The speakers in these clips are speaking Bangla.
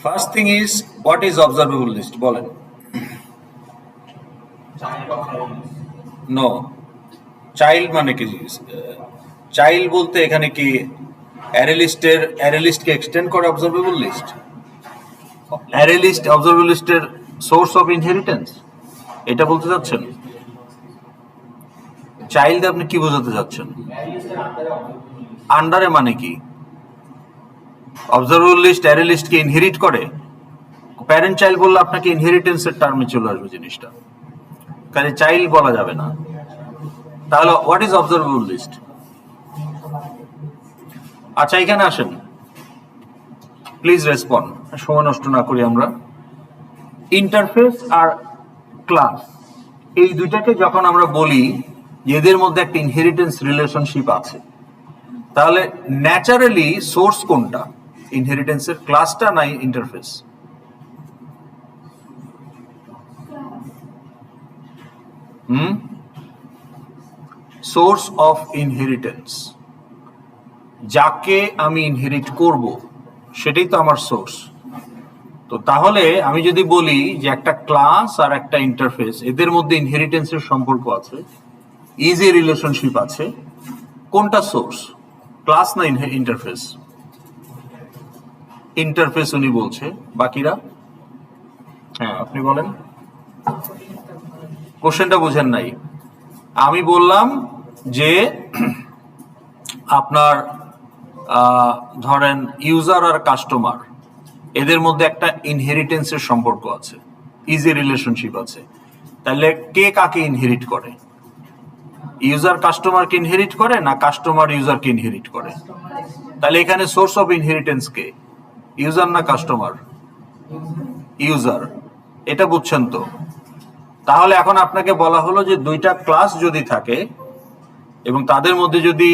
First thing is, what is observable list? বলেন। নো, চাইল্ড মানে কি? চাইল্ড বলতে এখানে কি অ্যারে লিস্টকে এক্সটেন্ড করে observable list? Array list observable লিস্টের সোর্স অফ ইনহেরিটেন্স এটা বলতে চাচ্ছেন? চাইল্ড আপনি কি বোঝাতে চাচ্ছেন? আন্ডারে মানে কি? অবজারভেবল লিস্ট অ্যারে লিস্টকে ইনহেরিট করে? প্যারেন্ট চাইল্ড বললে আপনাকে ইনহেরিটেন্সের টার্মে চলে আসবে জিনিসটা, কাজে চাইল্ড বলা যাবে না। তাহলে হোয়াট ইজ অবজারভেবল লিস্ট? আচ্ছা, এখানে আসেন, প্লিজ রেসপন্ড, সময় নষ্ট না করি আমরা। ইন্টারফেস আর ক্লাস, এই দুইটাকে যখন আমরা বলি যে এদের মধ্যে একটা ইনহেরিটেন্স রিলেশনশিপ আছে, তাহলে ন্যাচারালি সোর্স কোনটা? ইনহেরিটেন্সের ক্লাসটা না ইন্টারফেস? সোর্স অফ ইনহেরিটেন্স, যাকে আমি ইনহেরিট করব সেটাই তো আমার সোর্স। তো তাহলে আমি যদি বলি যে একটা ক্লাস আর একটা ইন্টারফেস, এদের মধ্যে ইনহেরিটেন্সের সম্পর্ক আছে, ইজ এ রিলেশনশিপ আছে, কোনটা সোর্স? ক্লাস না ইন্টারফেস? ইন্টারফেস উনি বলছে, বাকিরা? হ্যাঁ, আপনি বলেন। কোশ্চেনটা বুঝেন নাই। আমি বললাম যে আপনার ধরেন ইউজার আর কাস্টমার, এদের মধ্যে একটা ইনহেরিটেন্সের সম্পর্ক আছে, ইজ এ রিলেশনশিপ আছে। তাহলে কে কাকে ইনহেরিট করে? ইউজার কাস্টমারকে ইনহেরিট করে না কাস্টমার ইউজারকে ইনহেরিট করে? তাহলে এখানে source of inheritance K, user না কাস্টমার? ইউজার। এটা বুঝছেন তো? তাহলে এখন আপনাকে বলা হলো যে দুইটা ক্লাস যদি থাকে এবং তাদের মধ্যে যদি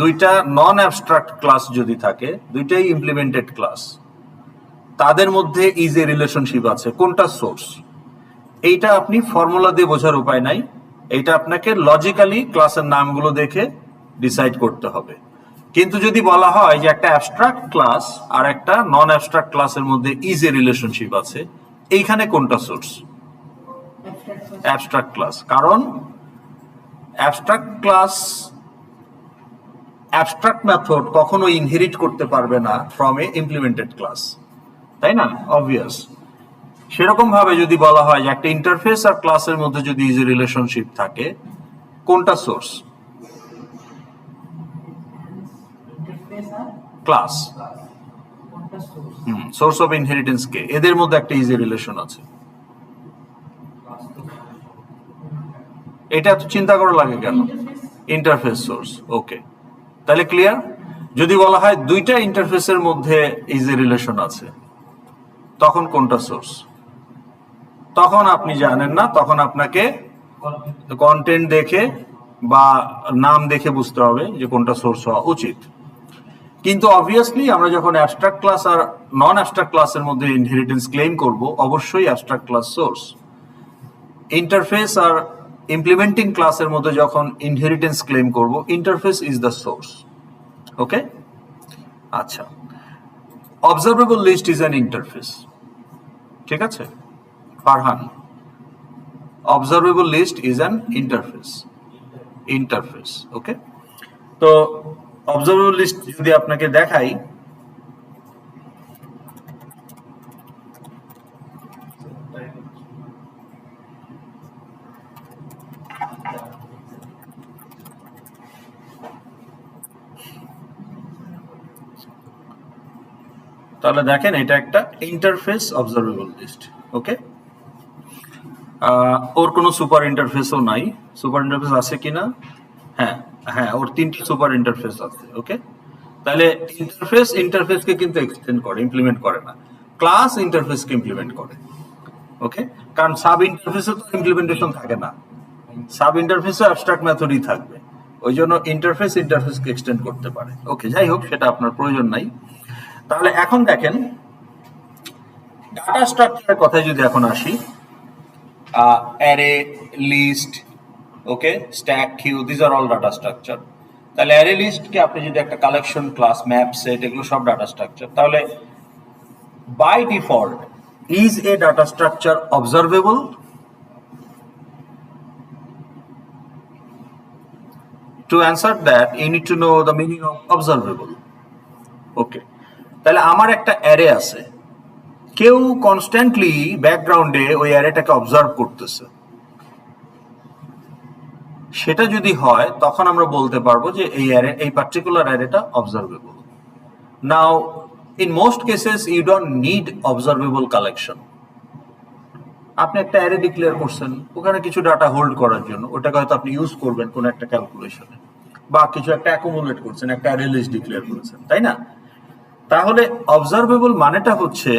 দুইটা নন অ্যাবস্ট্রাক্ট ক্লাস যদি থাকে, দুইটাই ইমপ্লিমেন্টেড ক্লাস, তাদের মধ্যে ইজ এ রিলেশনশিপ আছে, কোনটা সোর্স? এইটা আপনি ফর্মুলা দিয়ে বোঝার উপায় নাই, এইটা আপনাকে লজিক্যালি ক্লাসের নামগুলো দেখে ডিসাইড করতে হবে। কিন্তু যদি বলা হয় যে একটা অ্যাবস্ট্রাক্ট ক্লাস আর একটা নন অ্যাবস্ট্রাক্ট ক্লাসের মধ্যে ইজ এ রিলেশনশিপ আছে, এইখানে কোনটা সোর্স? Abstract class. কারণ অ্যাবস্ট্রাক্ট ক্লাস, অ্যাবস্ট্রাক্ট মেথড কখনো ইনহেরিট করতে পারবে না ফ্রম এ ইমপ্লিমেন্টেড ক্লাস, তাই না? অবভিয়াস। সেরকম ভাবে যদি বলা হয় যে একটা ইন্টারফেস আর ক্লাসের মধ্যে যদি ইজ এ রিলেশনশিপ থাকে, কোনটা source? Class. Source of inheritance কে? এদের মধ্যে একটা ইজ এ রিলেশন আছে। এটা তো চিন্তা করা লাগে কেন? Interface source. ওকে, তাহলে ক্লিয়ার? যদি বলা হয় দুইটা ইন্টারফেসের মধ্যে ইজ এ রিলেশন আছে, তখন কোনটা সোর্স? তখন আপনি জানেন না, তখন আপনাকে কন্টেন্ট দেখে বা নাম দেখে বুঝতে হবে যে কোনটা সোর্স হওয়া উচিত। কিন্তু অবভিয়াসলি আমরা যখন অ্যাবস্ট্রাক্ট ক্লাস আর নন অ্যাবস্ট্রাক্ট ক্লাসের মধ্যে ইনহেরিটেন্স ক্লেম করব, অবশ্যই অ্যাবস্ট্রাক্ট ক্লাস সোর্স। ইন্টারফেস আর ইমপ্লিমেন্টিং ক্লাসের মধ্যে যখন ইনহেরিটেন্স ক্লেম করব, interface is the source. Okay, আচ্ছা। Observable list is an interface, ঠিক আছে Farhan? Observable list is an interface. Okay, তো অবজারভেবল লিস্ট যদি আপনাকে দেখাই, তাহলে দেখেন এটা একটা ইন্টারফেস অবজারভেবল লিস্ট। ওকে, ওর কোনো সুপার ইন্টারফেসও নাই। সুপার ইন্টারফেস আছে কিনা? হ্যাঁ হ্যাঁ, ওর তিনটি সুপার ইন্টারফেস আছে। ওকে, তাহলে ইন্টারফেসকে কিন্তু এক্সটেন্ড করে, ইমপ্লিমেন্ট করে না। ক্লাস ইন্টারফেসকে ইমপ্লিমেন্ট করে। ওকে, কারণ সাব ইন্টারফেসে তো ইমপ্লিমেন্টেশন থাকে না, সাব ইন্টারফেসে অ্যাবস্ট্রাক্ট মেথডই থাকবে, ওই জন্য ইন্টারফেসকে এক্সটেন্ড করতে পারে। ওকে, যাই হোক, সেটা আপনার প্রয়োজন নাই। তাহলে এখন দেখেন ডাটা স্ট্রাকচারের কথায় যদি এখন আসি, array, list, okay, stack, queue, this are all data structure. তাহলে অ্যারে লিস্টকে আপনি যদি একটা কালেকশন, ক্লাস, ম্যাপ, সেট, এগুলো সব ডাটা স্ট্রাকচার। তাহলে by default, is a data structure observable? To answer that, you need to know the meaning of observable. Okay. তাহলে আমার একটা অ্যারে আছে, কেউ কনস্ট্যান্টলি ব্যাকগ্রাউন্ডে ওই অ্যারেটাকে অবজার্ভ করতেছে, সেটা যদি হয় তখন আমরা বলতে পারবো যে এই পার্টিকুলার অ্যারেটা observable. Now in most cases you don't need observable collection. আপনি একটা অ্যারে ডিক্লেয়ার করছেন, ওখানে কিছু ডাটা হোল্ড করার জন্য, ওটাকে হয়তো আপনি ইউজ করবেন কোনো একটা ক্যালকুলেশনে, বা কিছু একটা অ্যাকুমুলেট করছেন, একটা অ্যারে লিস্ট ডিক্লেয়ার করেছেন, তাই না? তাহলে অবজারভেবল মানেটা হচ্ছে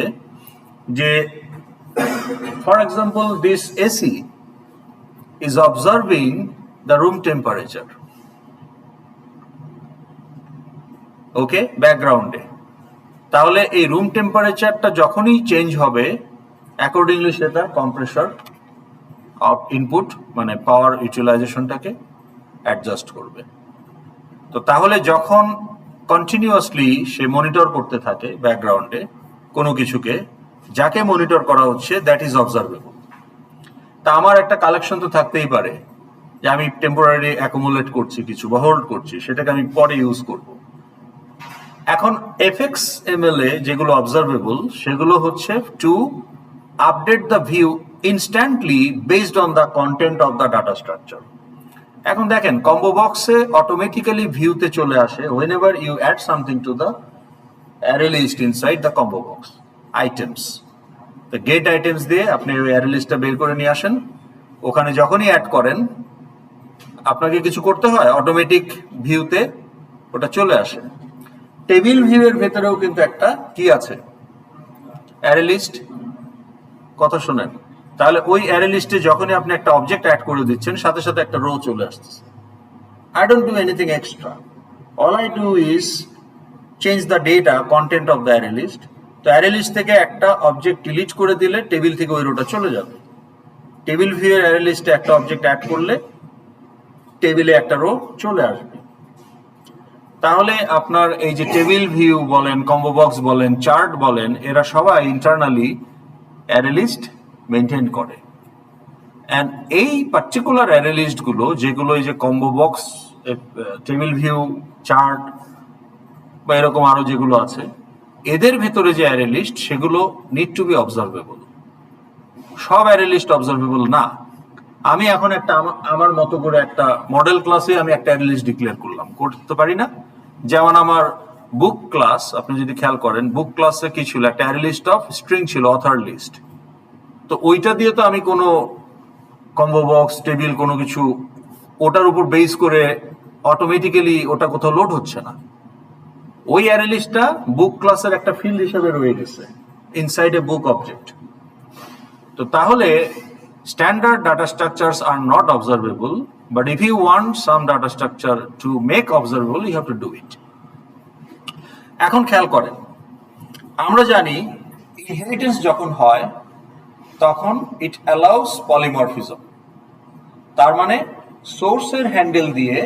যে, for example, this AC is observing the room temperature, okay, ব্যাকগ্রাউন্ডে। তাহলে এই রুম টেম্পারেচারটা যখনই চেঞ্জ হবে, অ্যাকর্ডিংলি সে তার কম্প্রেসর অফ ইনপুট মানে পাওয়ার ইউটিলাইজেশনটাকে অ্যাডজাস্ট করবে। তো তাহলে যখন কন্টিনিউয়াসলি সে মনিটর করতে থাকে ব্যাকগ্রাউন্ডে কোনো কিছুকে, যাকে মনিটর করা হচ্ছে দ্যাট ইজ অবজারভেবল। তা আমার একটা কালেকশন তো থাকতেই পারে যে আমি টেম্পোরারি অ্যাকুমুলেট করছি কিছু বা হোল্ড করছি, সেটাকে আমি পরে ইউজ করব। এখন fxml এ যেগুলো অবজারভেবল সেগুলো হচ্ছে to update the view instantly based on the content of the data structure. এখন দেখেন কম্বো বক্সে অটোমেটিক্যালি ভিউতে চলে আসে whenever you add something to the array list inside the combo box items। তো গেট আইটেমস দিয়ে আপনি ওই অ্যারে লিস্টটা বের করে নিয়ে আসেন, ওখানে যখনই অ্যাড করেন আপনাকে কিছু করতে হয়, অটোমেটিক ভিউতে ওটা চলে আসে। টেবিল ভিউ এর ভেতরেও কিন্তু একটা কি আছে, অ্যারে লিস্ট। কথা শোনেন, তাহলে ওই অ্যারে লিস্টে যখনই আপনি একটা অবজেক্ট অ্যাড করে দিচ্ছেন সাথে সাথে একটা রো চলে আসতেছে। I don't do anything extra. All I do is change the data content of the array list. তো অ্যারে লিস্ট থেকে একটা অবজেক্ট ডিলিট করে দিলে টেবিল থেকে ওই রোটা চলে যাবে। টেবিল ভিউ এর অ্যারে লিস্টে একটা অবজেক্ট অ্যাড করলে টেবিলে একটা রো চলে আসবে। তাহলে আপনার এই যে টেবিল ভিউ বলেন, কম্বো বক্স বলেন, চার্ট বলেন, এরা সবাই ইন্টারনালি অ্যারে লিস্ট মেনটেন করে। অ্যান্ড এই পার্টিকুলার অ্যারে লিস্ট গুলো, যেগুলো এই যে combo box, table view, chart বা এরকম আরো যেগুলো আছে, এদের ভেতরে যে অ্যারে লিস্ট সেগুলো নিড টু বি অবজারভেবল। সব অ্যারে লিস্ট অবজারভেবল না। আমি এখন একটা আমার মতো করে একটা মডেল ক্লাসে আমি একটা অ্যারে লিস্ট ডিক্লেয়ার করলাম, করতে পারি না? যেমন আমার বুক ক্লাস, আপনি যদি খেয়াল করেন বুক ক্লাসে কি ছিল, একটা অ্যারে লিস্ট অফ স্ট্রিং ছিল, অথর লিস্ট। তো ওইটা দিয়ে তো আমি কোনো কম্বো বক্স, টেবিল কোনো কিছু ওটার উপর বেস করে অটোমেটিক্যালি ওটা কোথাও লোড হচ্ছে না। ওই অ্যারে লিস্টটা বুক ক্লাসের একটা ফিল্ড হিসেবে রয়ে গেছে ইনসাইড এ বুক অবজেক্ট। তো তাহলে standard data structures are not observable, but if you want some data structure to make observable, you have to do it. এখন খেয়াল করেন, আমরা জানি ইনহেরিটেন্স যখন হয় তখন ইট অ্যালাউস পলিমরফিজম। তার মানে সোর্সের হ্যান্ডেল দিয়ে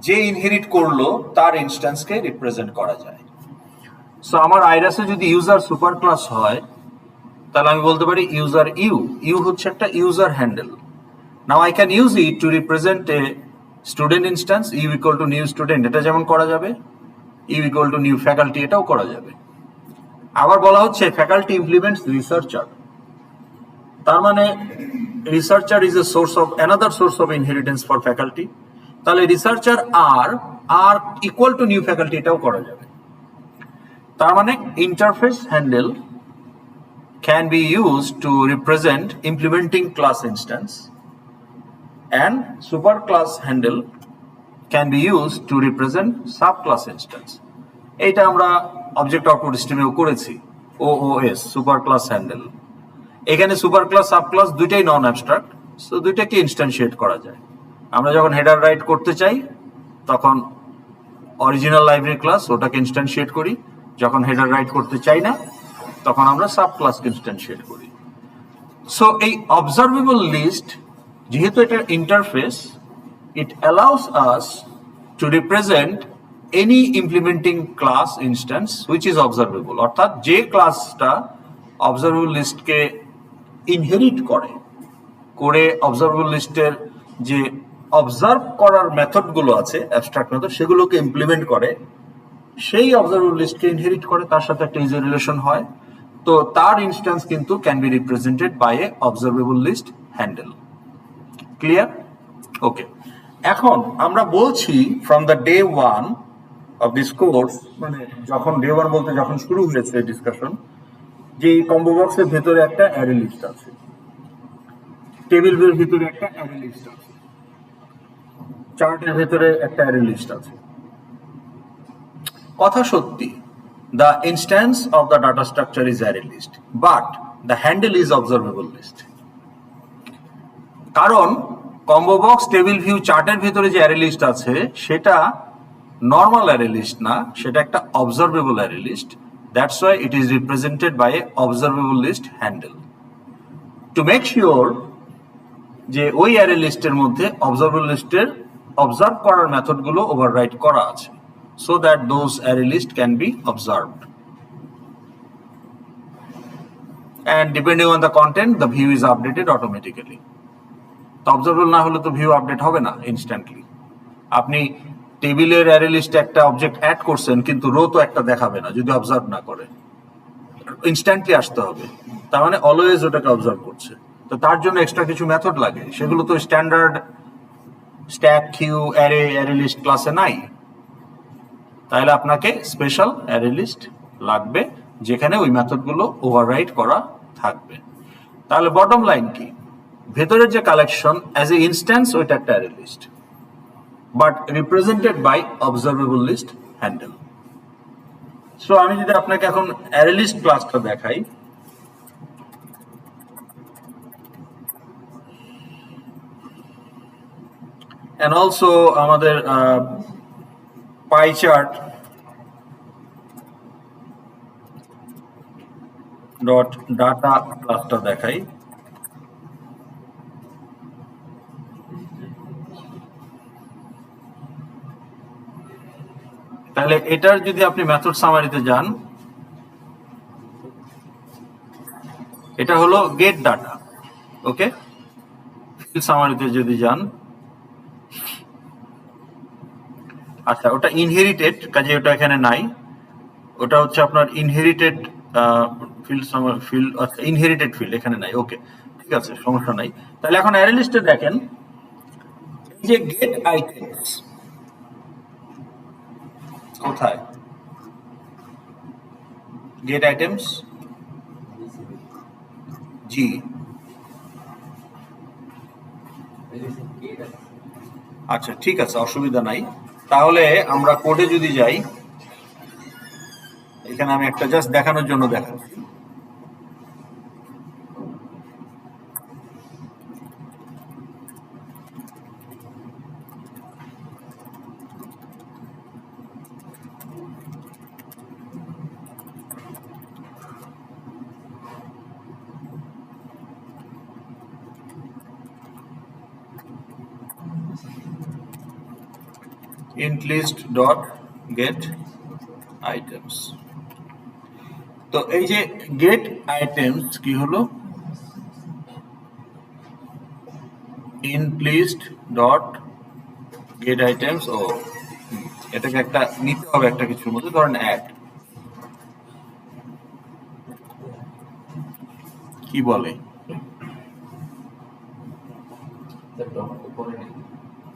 যে ইনহেরিট করলো তার ইনস্ট্যান্সকে রিপ্রেজেন্ট করা যায়। সো আমার আইরাসে যদি ইউজার সুপার ক্লাস হয়, তাহলে আমি বলতে পারি ইউজার ইউ হচ্ছে একটা user handle. Now I can use it to represent a student instance, U equal to new student, এটা যেমন করা যাবে। U equal to new faculty, এটাও করা যাবে। আবার বলা হচ্ছে ফ্যাকাল্টি ইমপ্লিমেন্টস রিসার্চার, তার মানে researcher is a source of another source of inheritance for faculty. তাহলে researcher R equal to new faculty, এটাও করা যাবে। তার মানে interface handle can be used to represent implementing class instance, and superclass handle can be used to represent subclass instance. এটা আমরা অবজেক্ট আউটপুট স্ট্রিমেও করেছি, OOS superclass handle। এখানে সুপারক্লাস সাবক্লাস দুইটাই নন অ্যাবস্ট্রাক্ট, সো দুইটাকে ইনস্ট্যান্সিয়েট করা যায়। আমরা যখন হেডার রাইট করতে চাই তখন অরিজিনাল লাইব্রেরি ক্লাস ওটাকে ইনস্ট্যান্সিয়েট করি, যখন হেডার রাইট করতে চাই না তখন আমরা সাব ক্লাসকে ইনস্ট্যান্সিয়েট করি। সো এই অবজারভেবল লিস্ট যেহেতু এটা interface, it allows us to represent any implementing class instance which is observable, অর্থাৎ যে ক্লাসটা অবজারভেবল লিস্টকে ইনহেরিট করে অবজারভেবল লিস্টের যে অবজার্ভ করার মেথডগুলো আছে অ্যাবস্ট্রাক্ট মেথড সেগুলোকে ইমপ্লিমেন্ট করে, সেই অবজারভেবল লিস্টকে ইনহেরিট করে, তার সাথে একটা ইউজার রিলেশন হয়, তো তার ইনস্ট্যান্স কিন্তু can be represented by a observable list handle. Clear? Okay, এখন আমরা বলছি from the day one of this course, মানে যখন ডে ওয়ান বলতে যখন শুরু হয়েছে ডিসকাশন, যে কম্বো বক্সের ভেতরে একটা অ্যারে লিস্ট আছে, টেবিলের ভিতরে একটা অ্যারে লিস্ট আছে, চার্টের ভেতরে একটা অ্যারে লিস্ট আছে। কথা সত্যি, the instance of the data structure is array list, but the handle is observable list. কারণ কম্বো বক্স, টেবিল ভিউ, চার্টের ভিতরে যে অ্যারে লিস্ট আছে সেটা নর্মাল অ্যারে লিস্ট না, সেটা একটা observable array list. That's why it is represented by a observable list handle. To make sure যে ওই অ্যারে লিস্টের মধ্যে অবজারভেবল লিস্টের অবজার্ভ করার মেথডগুলো ওভাররাইট করা আছে, so that those array list can be observed, and depending on the content the view is updated automatically. তো অবজারভেবল না হলে তো ভিউ আপডেট হবে না ইনস্ট্যান্টলি। আপনি টেবিলের অ্যারে লিস্টে একটা অবজেক্ট অ্যাড করছেন কিন্তু রো তো একটা দেখাবে না যদি অবজার্ভ না করে, ইনস্ট্যান্টলি আসতে হবে, তার মানে অলওয়েজ ওটাকে অবজার্ভ করছে। তো তার জন্য এক্সট্রা কিছু মেথড লাগে, সেগুলো তো standard stack, queue, array list ক্লাসে নাই। তাহলে আপনাকে স্পেশাল অ্যারে লিস্ট লাগবে যেখানে ওই মেথডগুলো ওভাররাইট করা থাকবে। তাহলে বটম লাইন কি, ভেতরের যে কালেকশন অ্যাজ এ ইনস্ট্যান্স ওইটা একটা array list, but represented by observable list handle. So আমি যদি আপনাকে এখন অ্যারে লিস্ট ক্লাসটা দেখাই, and also আমাদের পাই চার্ট ডট ডাটা ক্লাসটা দেখাই, তাহলে এটার যদি আপনি মেথড সামারিতে যান, এটা হলো গেট ডাটা। ওকে, ফিল্ড সামারিতে যদি যান, আচ্ছা ওটা ইনহেরিটেড, কাজে ওটা এখানে নাই, ওটা হচ্ছে আপনার ইনহেরিটেড ফিল্ড, আচ্ছা ইনহেরিটেড ফিল্ড এখানে নাই। ওকে, ঠিক আছে, সমস্যা নাই। তাহলে এখন অ্যারে লিস্টে দেখেন এই যে গেট আইটেমস কোথায়, গেট আইটেমস জি, আচ্ছা ঠিক আছে, অসুবিধা নাই। তাহলে আমরা কোডে যদি যাই, এখানে আমি একটা জাস্ট দেখানোর জন্য দেখাচ্ছি। int list dot get items, তো এই যে গেট আইটেমস কি হলো, int list dot get items, ও এটাকে একটা নিতে হবে একটা কিছুর মধ্যে, ধরেন অ্যাড, কি বলে,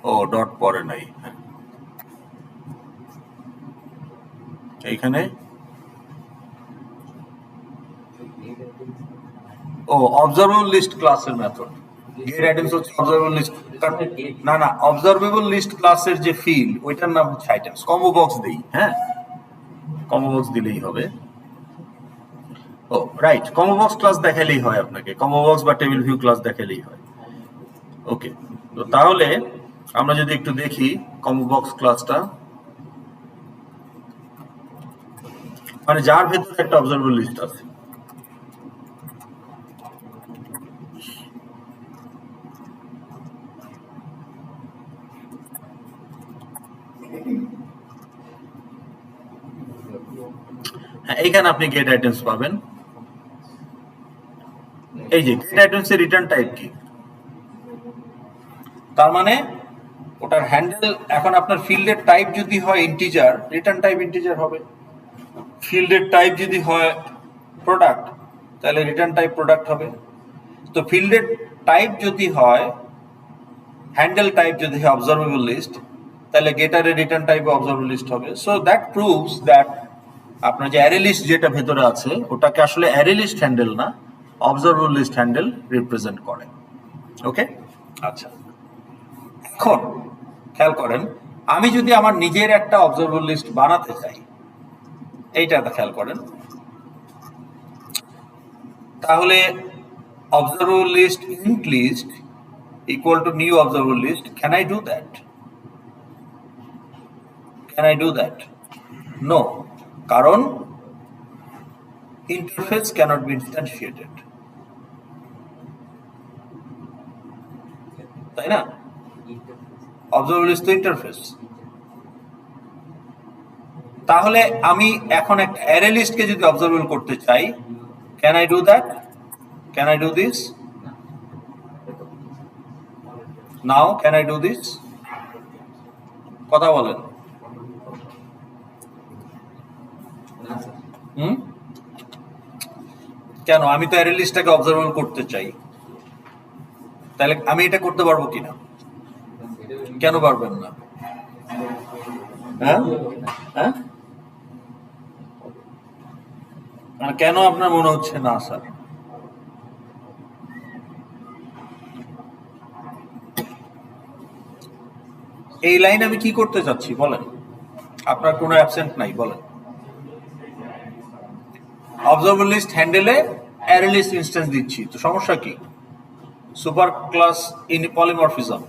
ও ডট পরে নাই, এইখানে ও অবজারভেবল লিস্ট ক্লাসের মেথড, গেট আইটেমস হচ্ছে অবজারভেবল লিস্ট, না না অবজারভেবল লিস্ট ক্লাসের যে ফিল্ড ওইটার নাম হচ্ছে আইটেমস। কম্বো বক্স দেই, হ্যাঁ কম্বো বক্স দিলেই হবে। ও রাইট, কম্বো বক্স ক্লাস দেখালেই হয়, আপনাকে কম্বো বক্স বা টেবিল ভিউ ক্লাস দেখালেই হয়। ওকে, তো তাহলে আমরা যদি একটু দেখি কম্বো বক্স ক্লাসটা, মানে যার ভেতরে একটা অবজারভেবল লিস্ট আছে। এইখানে আপনি গেট আইটেমস পাবেন। এই যে গেট আইটেমস এর রিটার্ন টাইপ কি, তার মানে ওটার হ্যান্ডেল, এখন আপনার ফিল্ডের টাইপ যদি হয় ইন্টিজার, রিটার্ন টাইপ ইন্টিজার হবে। ফিল্ডের টাইপ যদি হয় প্রোডাক্ট, তাহলে রিটার্ন টাইপ প্রোডাক্ট হবে। তো ফিল্ডের টাইপ যদি হয়, হ্যান্ডেল টাইপ যদি হয় অবজারভেবল লিস্ট, তাহলে গেটারের রিটার্ন টাইপ অবজারভেবল লিস্ট হবে। সো দ্যাট প্রুভস দ্যাট আপনার যে অ্যারে লিস্ট যেটা ভেতরে আছে ওটাকে আসলে অ্যারে লিস্ট হ্যান্ডেল না, অবজারভেবল লিস্ট হ্যান্ডেল রিপ্রেজেন্ট করে। ওকে, আচ্ছা, এখন খেয়াল করেন, আমি যদি আমার নিজের একটা অবজারভেবল লিস্ট বানাতে চাই, এইটা খেয়াল করেন, তাহলে observable list int list equal to new observable list. Can I do that? Can I do that? No, কারণ interface cannot be instantiated. তাই না? observable list তো interface। তাহলে আমি এখন একটা array list কে যদি observable করতে চাই, can I do that? Can I do this? Now can I do this? কথা বলেন। কেন? আমি তো অ্যারে লিস্টটাকে অবজারভেবল করতে চাই, তাহলে আমি এটা করতে পারবো কিনা? কেন পারবেন না? হ্যাঁ হ্যাঁ, কেন আপনার মনে হচ্ছে না স্যার? এই লাইন আমি কি করতে চাচ্ছি বলেন? আপনার কোনো অ্যাবসেন্ট নাই, বলেন। অবজারভেবল লিস্ট হ্যান্ডেলে অ্যারে লিস্ট ইনস্ট্যান্স দিচ্ছি, তো সমস্যা কি? Super class in polymorphism.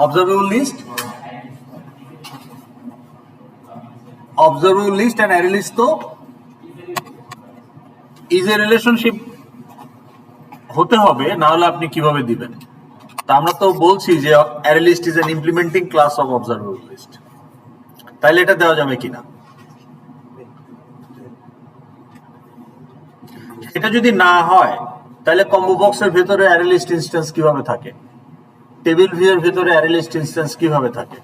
Observable list and array list তো ইজ এ রিলেশনশিপ হতে হবে, না হলে আপনি কিভাবে দিবেন? তা আমরা তো বলছি যে array list is an implementing class of observable list, তাহলে এটা দেওয়া যাবে কিনা? এটা যদি না হয় তাহলে কম্বো বক্সের ভেতরে array list ইনস্ট্যান্স কিভাবে থাকে? টেবিল ভিউ এর ভেতরে array list ইনস্ট্যান্স কিভাবে থাকে?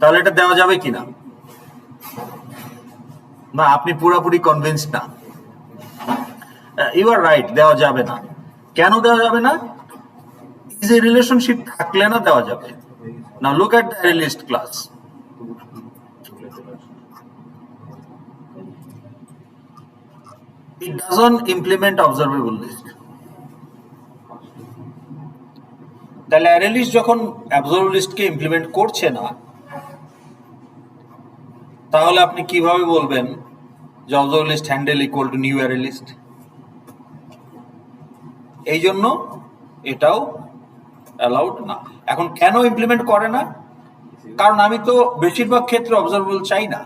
তাহলে এটা দেওয়া যাবে কিনা? না, আপনি পুরোপুরি কনভিন্সড না। ইউ আর রাইট, দেওয়া যাবে না। কেন দেওয়া যাবে না? ইজ এ রিলেশনশিপ থাকলে না দেওয়া যাবে। Now look at the array list class. It doesn't implement observable list. তাহলে অ্যারে লিস্ট যখন অবজারভেবল লিস্টকে ইমপ্লিমেন্ট করছে না, তাহলে আপনি কিভাবে বলবেন যে observable list handle equal to new array list? এই জন্য এটাও অ্যালাউড না। এখন কেন ইমপ্লিমেন্ট করে না? কারণ আমি তো বেশিরভাগ ক্ষেত্রে অবজারভেবল চাই না,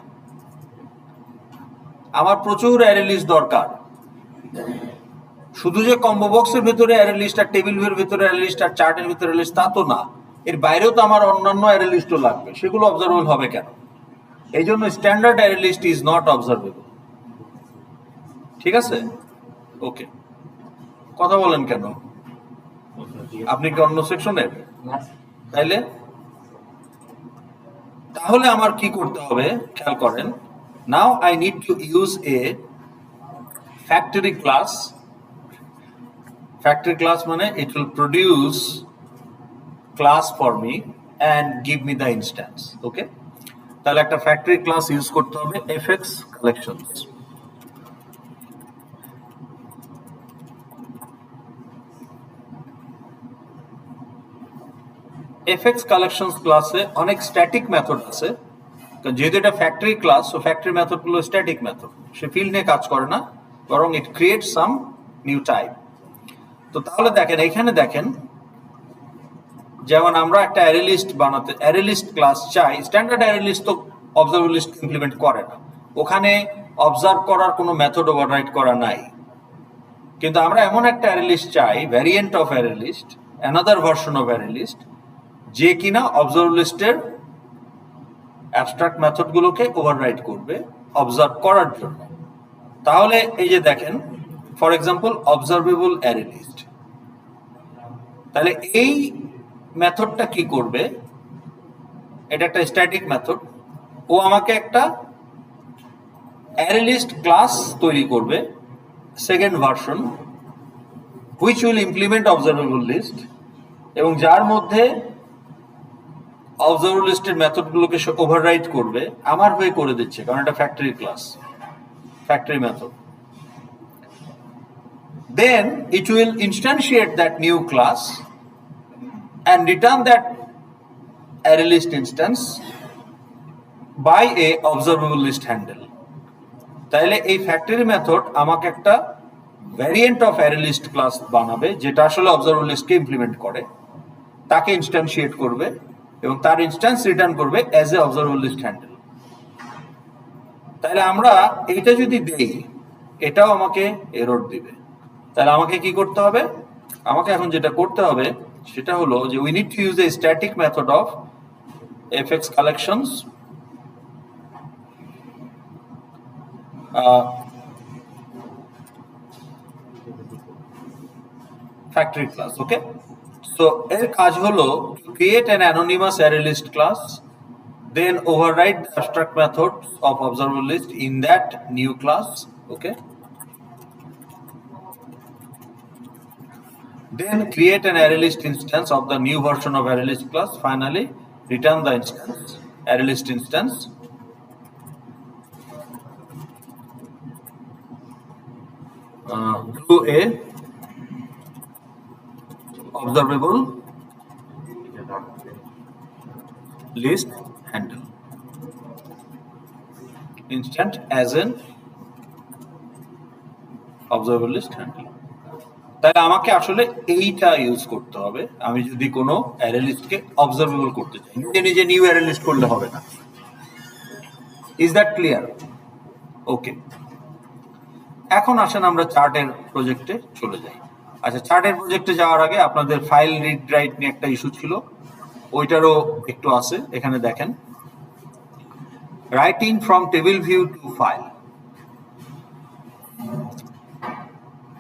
আমার প্রচুর অ্যারে লিস্ট দরকার। শুধু যে কম্বো বক্সের ভেতরে অ্যারে লিস্ট আর টেবিল ভিউর ভেতরে অ্যারে লিস্ট আর চার্টের ভিতরে লিস্ট তা তো না, এর বাইরেও তো আমার অন্যান্য অ্যারে লিস্টও লাগবে, সেগুলো অবজারভেবল হবে কেন? এই জন্য standard array list is not observable. ঠিক আছে, ওকে। কথা বলেন কেন? আপনি কি অন্য সেকশনের? তাহলে আমার কি করতে হবে খেয়াল করেন। Now I need to use a factory class. Factory class মানে it will produce class for me and give me the instance. Okay, তাহলে একটা ফ্যাক্টরি ক্লাস ইউজ করতে হবে, এফএক্স কালেকশনস। এফএক্স কালেকশনস ক্লাসে অনেক স্ট্যাটিক মেথড আছে, যেহেতু এটা factory class, so factory method গুলো স্ট্যাটিক মেথড, সে ফিল্ড নিয়ে কাজ করে না, বরং ইট ক্রিয়েট সাম নিউ টাইপ। তো তাহলে দেখেন, এখানে দেখেন, যেমন আমরা একটা অ্যারে লিস্ট বানাতে অ্যারে লিস্ট ক্লাস চাই, স্ট্যান্ডার্ড অ্যারে লিস্ট তো অবজারভেবল লিস্ট ইমপ্লিমেন্ট করে না, ওখানে অবজার্ভ করার কোনো মেথড ওভাররাইট করা নাই। কিন্তু আমরা এমন একটা অ্যারে লিস্ট চাই, variant of array list, another version of array list, যে কিনা অবজারভেবল লিস্টের অ্যাবস্ট্রাক্ট মেথডগুলোকে ওভাররাইড করবে অবজার্ভ করার জন্য। তাহলে এই যে দেখেন, for example observable array list, তাহলে এই মেথডটা কি করবে, এটা একটা স্ট্যাটিক মেথড, ও আমাকে একটা অ্যারে লিস্ট ক্লাস তৈরি করবে second version, which will implement observable list, এবং যার মধ্যে অবজারভেবল লিস্টের মেথডগুলোকে ওভাররাইড করবে, আমার হয়ে করে দিচ্ছে, কারণ এটা factory class, factory method. Then it will instantiate that new class and return that array list instance by a observable list handle. তাহলে এই ফ্যাক্টরি মেথড আমাকে একটা variant of array list class বানাবে, যেটা আসলে অবজারভেবল লিস্টকে ইমপ্লিমেন্ট করে, তাকে ইনস্ট্যান্সিয়েট করবে এবং তার ইনস্ট্যান্স রিটার্ন করবে as a observable list handle. তাহলে আমরা এইটা যদি দেই, এটাও আমাকে এরর দিবে। তাহলে আমাকে কি করতে হবে, আমাকে এখন যেটা করতে হবে সেটা হলো যে we need to use A static method of fx collections factory class. Okay, so এর কাজ হলো create an anonymous array list class, then override the abstract methods of observable list in that new class. Okay, then create an array list instance of the new version of array list class. Finally, return the instance, array list instance. Through a observable list handle instant as an observable list handle. তাহলে আমাকে আসলে এইটা ইউজ করতে হবে আমি যদি কোনো অ্যারে লিস্টকে অবজারভেবল করতে চাই, নিজে নিজে নিউ অ্যারে লিস্ট করলে হবে না। Is that clear? ওকে, এখন আসেন আমরা চার্টের প্রজেক্টে চলে যাই। আচ্ছা, চার্টের প্রজেক্টে যাওয়ার আগে আপনাদের ফাইল রিড রাইট নিয়ে একটা ইস্যু ছিল, ওইটারও একটু আছে। এখানে দেখেন, writing from table view to file.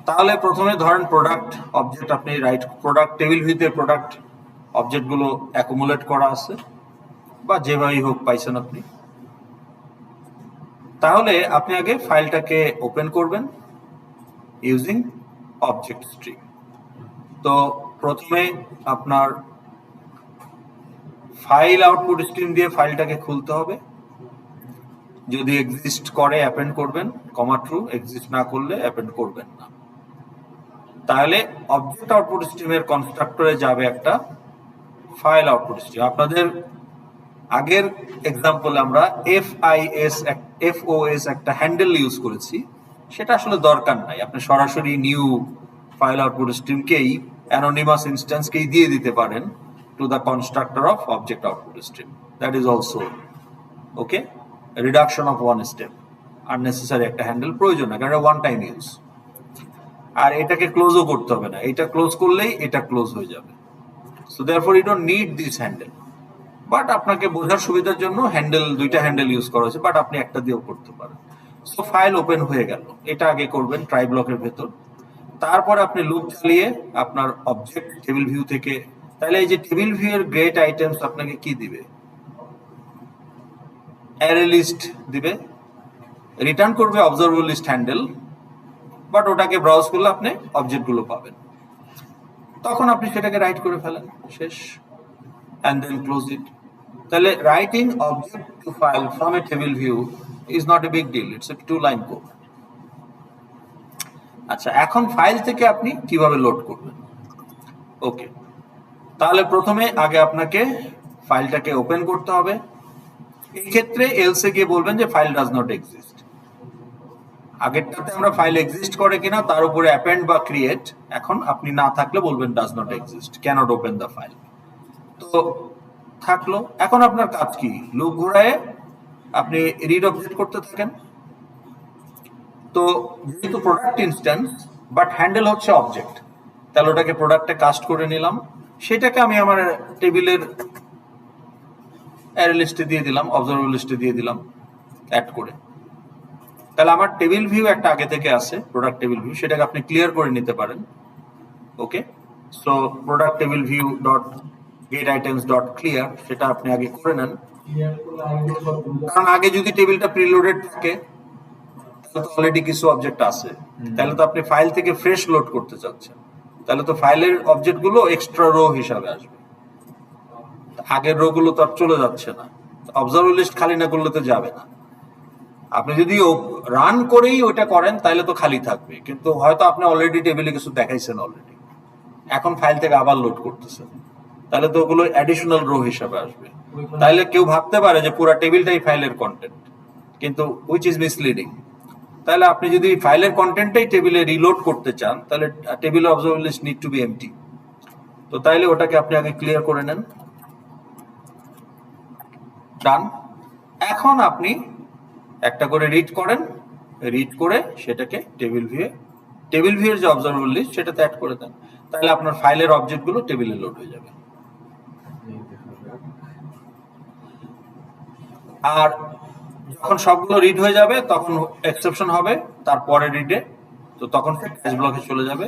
তাহলে প্রথমে ধরেন প্রোডাক্ট অবজেক্ট, আপনি রাইট প্রোডাক্ট টেবিল ভিউতে প্রোডাক্ট অবজেক্টগুলো অ্যাকুমুলেট করা আছে বা যেভাবেই হোক পাইছেন আপনি। তাহলে আপনি আগে ফাইলটাকে ওপেন করবেন ইউজিং অবজেক্ট স্ট্রিম। তো প্রথমে আপনার ফাইল আউটপুট স্ট্রিম দিয়ে ফাইলটাকে খুলতে হবে, যদি এক্সিস্ট করে অ্যাপেন্ড করবেন, কমা ট্রু, এক্সিস্ট না করলে অ্যাপেন্ড করবেন না। তাহলে অবজেক্ট আউটপুট স্ট্রিমের কনস্ট্রাক্টরে যাবে একটা ফাইল আউটপুট স্ট্রিম। আপনাদের আগের এক্সাম্পলে আমরা FOS একটা হ্যান্ডেল ইউজ করেছি, সেটা আসলে দরকার নাই। আপনি সরাসরি নিউ ফাইল আউটপুট স্ট্রিমকেই অ্যানোনিমাস ইনস্ট্যান্সকেই দিয়ে দিতে পারেন to the constructor of object output stream. That is also okay, reduction of one step, unnecessary একটা হ্যান্ডেল প্রয়োজন না, কারণ ওয়ান টাইম ইউজ। আর এটাকে ক্লোজও করতে হবে না, এটা ক্লোজ করলেই এটা ক্লোজ হয়ে যাবে। So therefore you don't need this handle. But আপনাকে বোঝার সুবিধার জন্য হ্যান্ডেল, দুইটা হ্যান্ডেল ইউজ করা হয়েছে, বাট আপনি একটা দিয়েও করতে পারেন। সো ফাইল ওপেন হয়ে গেল, এটা আগে করবেন ট্রাই ব্লকের ভেতর। তারপরে আপনি লুপ চালিয়ে আপনার অবজেক্ট টেবিল ভিউ থেকে, তাহলে এই যে টেবিল ভিউ এর গ্রেট আইটেমস আপনাকে কি দিবে, অ্যারে লিস্ট দিবে, রিটার্ন করবে অবজারভেবল লিস্ট হ্যান্ডেল, বাট ওটাকে ব্রাউজ করলে আপনি অবজেক্টগুলো পাবেন। তখন আপনি সেটাকে রাইট করে ফেলেন, শেষ, and then close it. তাহলে writing object to file from a table view is not a big deal, it's a 2-line code. আচ্ছা, এখন ফাইল থেকে আপনি কিভাবে লোড করবেন? ওকে, তাহলে প্রথমে আগে আপনাকে ফাইলটাকে ওপেন করতে হবে। এই ক্ষেত্রে এলসে গিয়ে বলবেন যে ফাইল ডাজ নট এক্সিস্ট। আগেরটাতে আমরা ফাইল এক্সিস্ট করে কিনা তার উপরে অ্যাপেন্ড বা ক্রিয়েট, এখন আপনি না থাকলে বলবেন does not exist, can't open the file. তো থাকলো, এখন আপনার কাজ কি, লুপ ঘোরায় আপনি রিড অবজেক্ট করতে থাকেন। তো যেহেতু প্রোডাক্ট ইনস্ট্যান্স বাট হ্যান্ডেল হচ্ছে অবজেক্ট, তাহলে ওটাকে প্রোডাক্টে কাস্ট করে নিলাম, সেটাকে আমি আমার টেবিলের অ্যারে লিস্টে দিয়ে দিলাম, অবজারভেবল লিস্টে দিয়ে দিলাম অ্যাড করে। তাহলে আমার টেবিল ভিউ একটা আগে থেকে আছে, প্রোডাক্ট টেবিল ভিউ, সেটাকে আপনি ক্লিয়ার করে নিতে পারেন। Okay, so product table view dot get items dot clear, সেটা আপনি আগে করে নেন। কারণ আগে যদি টেবিলটা প্রিলোডেড থাকে তাহলে তো অলরেডি কিছু অবজেক্ট আছে, তাহলে তো আপনি ফাইল থেকে ফ্রেশ লোড করতে চাচ্ছেন, তাহলে তো ফাইলের অবজেক্ট গুলো এক্সট্রা রো হিসাবে আসবে, আগের রো গুলো তো আর চলে যাচ্ছে না। অবজারভার লিস্ট খালি না করলে তো যাবে না। আপনি যদি রান করেই ওইটা করেন তাহলে তো খালি থাকবে, কিন্তু হয়তো আপনি অলরেডি টেবিলে কিছু দেখাইছেন অলরেডি, এখন ফাইল থেকে আবার লোড করতেছেন, তাহলে তো ওগুলো অ্যাডিশনাল রো হিসাবে আসবে। তাহলে কেউ ভাবতে পারে যে পুরো টেবিলটাই ফাইলের কন্টেন্ট, কিন্তু হুইচ ইজ মিসলিডিং। তাহলে আপনি যদি ফাইলের কন্টেন্টটাই টেবিলে রিলোড করতে চান তাহলে table observer list need to be empty. তো তাইলে ওটাকে আপনি আগে ক্লিয়ার করে নেন। ডান। এখন আপনি একটা করে রিড করেন, রিড করে সেটাকে টেবিল ভিউ এর যে অবজারভেবল লিস্ট সেটাতে অ্যাড করে দেন, তাহলে আপনার ফাইলের অবজেক্টগুলো টেবিলে লোড হয়ে যাবে। আর যখন সবগুলো রিড হয়ে যাবে তখন এক্সেপশন হবে তারপরে রিডে, তো তখন ক্যাশ ব্লকে চলে যাবে।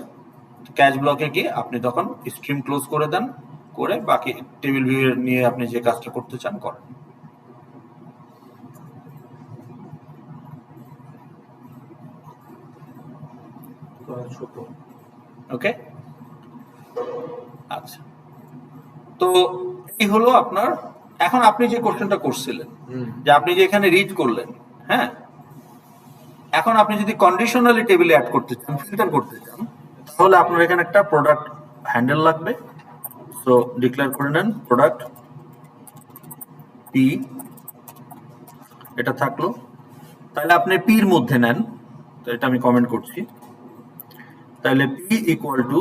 ক্যাশ ব্লকে গিয়ে আপনি তখন স্ট্রিম ক্লোজ করে দেন, করে বাকি টেবিল ভিউ নিয়ে আপনি যে কাজটা করতে চান করেন। ওকে, আচ্ছা, তো এই হলো আপনার। এখন আপনি যে কোশ্চেনটা করছিলেন যে আপনি যে এখানে রিড করলেন, হ্যাঁ, এখন আপনি যদি কন্ডিশনালি টেবিলে অ্যাড করতে চান, ফিল্টার করতে চান, তাহলে আপনার এখানে একটা প্রোডাক্ট হ্যান্ডেল লাগবে। সো ডিক্লেয়ার করে নেন প্রোডাক্ট পি, এটা থাকলো। তাহলে আপনি পির মধ্যে নেন, তো এটা আমি কমেন্ট করছি। তাহলে P equal to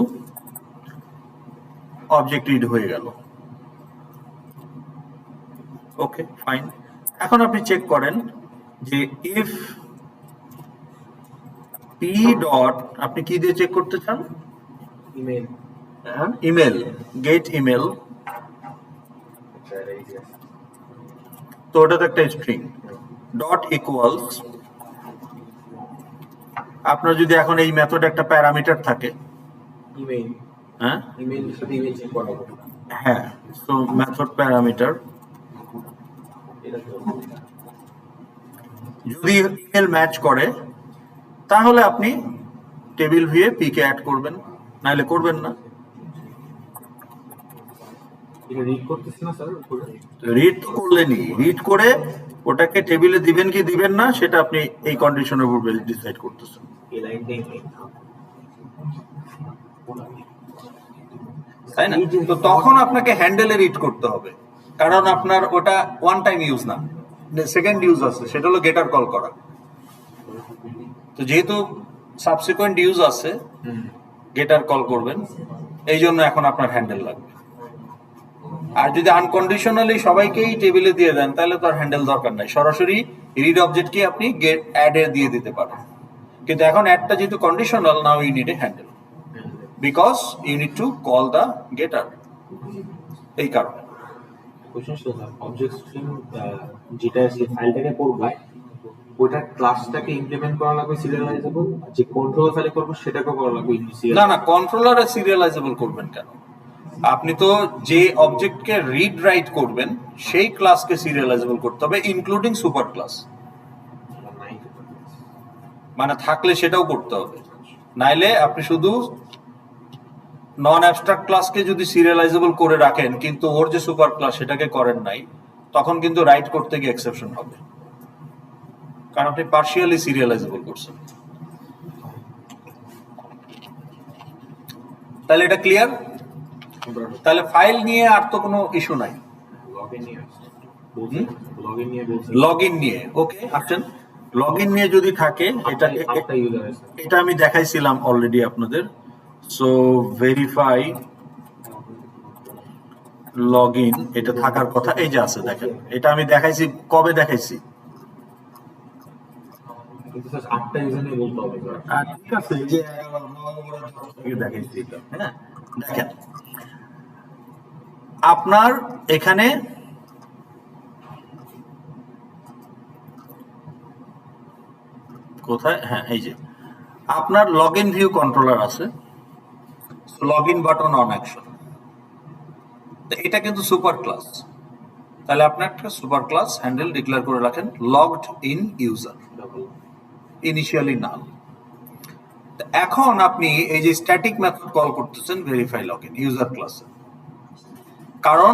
object read হয়ে গেল। ওকে, ফাইন। এখন আপনি চেক করেন যে ইফ পি ডট, আপনি কি দিয়ে চেক করতে চান? ইমেল, ইমেল, গেট ইমেল, তো ওটা তো একটা স্ট্রিং ডট ইকুয়ালস। আপনার যদি এখন এই মেথডে একটা প্যারামিটার থাকে, ইমেল, হ্যাঁ, ইমেল সাথে ইমেল চেক করা হবে, হ্যাঁ, সো মেথড প্যারামিটার, যদি ইমেল ম্যাচ করে তাহলে আপনি টেবিল ভিউয়ে পি কে অ্যাড করবেন, নাহলে করবেন না। রিড তো করলেনই, রিড করে ওটাকে টেবিলে দিবেন কি দিবেন না সেটা আপনি এই কন্ডিশনের উপর ডিসাইড করতেছেন। তাই না? তো তখন আপনাকে হ্যান্ডেলে রিড করতে হবে, কারণ আপনার ওটা ওয়ান টাইম ইউজ না, সেকেন্ড ইউজ আছে, সেটা হলো গেটার কল করা। তো যেহেতু সাবসিকুয়েন্ট ইউজ আছে, গেটার কল করবেন, এই জন্য এখন আপনার হ্যান্ডেল লাগবে। আর যদি আনকন্ডিশনালি সবাইকেই টেবিলে দিয়ে দেন তাহলে তো আর হ্যান্ডেল দরকার নাই, সরাসরি রিড অবজেক্টকে আপনি গেট অ্যাডে দিয়ে দিতে পারেন। কিন্তু এখন অ্যাডটা যেহেতু conditional, now you need a handle because you need to call the getter, এই কারণে। অবজেক্ট স্ট্রিং যেটা ফাইলটাকে করবে ওটা ক্লাসটাকে ইমপ্লিমেন্ট করা লাগবে সিরিয়ালাইজেবল, যে কন্ট্রোলার ফাইলে করব সেটাকে করা লাগবে ইনিশিয়াল। না না, কন্ট্রোলারে সিরিয়ালাইজেবল করবেন কেন? আপনি তো যে অবজেক্টকে রিড রাইট করবেন সেই ক্লাসকে সিরিয়ালাইজেবল করতে হবে, ইনক্লুডিং সুপার ক্লাস, মানে থাকলে সেটাও করতে হবে। নাইলে আপনি শুধু নন অ্যাবস্ট্রাক্ট ক্লাসকে যদি সিরিয়ালাইজেবল করে রাখেন কিন্তু ওর যে সুপার ক্লাস সেটাকে করেন নাই, তখন কিন্তু রাইট করতে গিয়ে এক্সেপশন হবে, কারণ আপনি পার্শিয়ালি সিরিয়ালাইজেবল করছেন। তাহলে এটা ক্লিয়ার? তাহলে ফাইল নিয়ে আর তো কোনো ইস্যু নাই। লগইন নিয়ে ওকে আসেন। লগইন নিয়ে যদি থাকে, এটা আমি দেখাইছিলাম অলরেডি আপনাদের। সো ভেরিফাই লগইন, এটা থাকার কথা, এই যে আছে দেখেন, এটা আমি দেখাইছি। কবে দেখাইছি? ঠিক আছে, এই যে দেখাইছি এটা, হ্যাঁ। দেখেন আপনার এখানে কোথায়, হ্যাঁ এই যে আপনার লগ ইন ভিউ কন্ট্রোলার আছে, log in button on action, এটা কিন্তু সুপার ক্লাস। তাহলে আপনি একটা সুপার ক্লাস হ্যান্ডেল ডিক্লেয়ার করে রাখেন লগড ইন ইউজার, ইনিশিয়ালি নাল। এখন আপনি এই যে স্ট্যাটিক মেথড কল করতেছেন ভেরিফাই লগইন ইউজার ক্লাসে, কারণ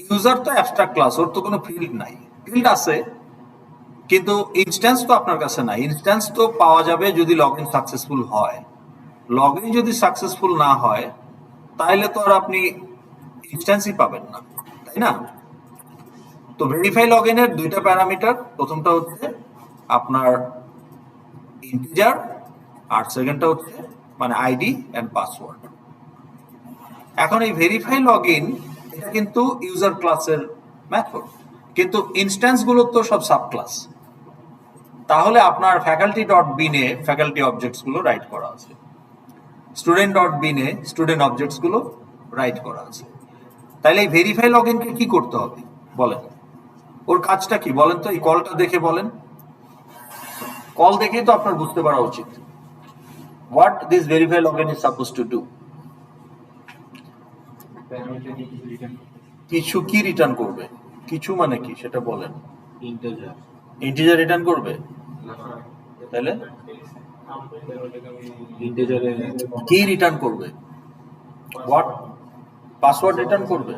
ইউজার তো অ্যাবস্ট্রাক্ট ক্লাস, ওর তো কোনো ফিল্ড নাই। ফিল্ড আছে কিন্তু ইনস্ট্যান্স তো আপনার কাছে নাই। ইনস্ট্যান্স তো পাওয়া যাবে যদি লগইন সাকসেসফুল হয়। লগইন যদি সাকসেসফুল না হয় তাহলে তো আর আপনি ইনস্ট্যান্সই পাবেন না, তাই না? তো ভেরিফাই লগইনের দুইটা প্যারামিটার, প্রথমটা হচ্ছে আপনার ইন্টিজার আর সেকেন্ডটা হচ্ছে মানে আইডি এন্ড পাসওয়ার্ড। এখন এই ভেরিফাই লগইন এটা কিন্তু ইউজার ক্লাসের মেথড, কিন্তু ইনস্ট্যান্স গুলো তো সব সাব ক্লাস। তাহলে আপনার ফ্যাকাল্টি ডট বিনে ফ্যাকাল্টি অবজেক্টস গুলো রাইট করা আছে, স্টুডেন্ট ডট বিনে স্টুডেন্ট অবজেক্টস গুলো রাইট করা আছে। তাহলে এই ভেরিফাই লগইনকে কি করতে হবে বলেন, ওর কাজটা কি বলেন তো? এই কলটা দেখে বলেন, কল দেখেই তো আপনার বুঝতে পারা উচিত what this verify login is suppose to do. কিছু কি রিটার্ন করবে? কিছু মানে কি সেটা বলেন। ইন্টিজার। ইন্টিজার রিটার্ন করবে, তাহলে ইন্টিজারে কি রিটার্ন করবে? হোয়াট? পাসওয়ার্ড রিটার্ন করবে?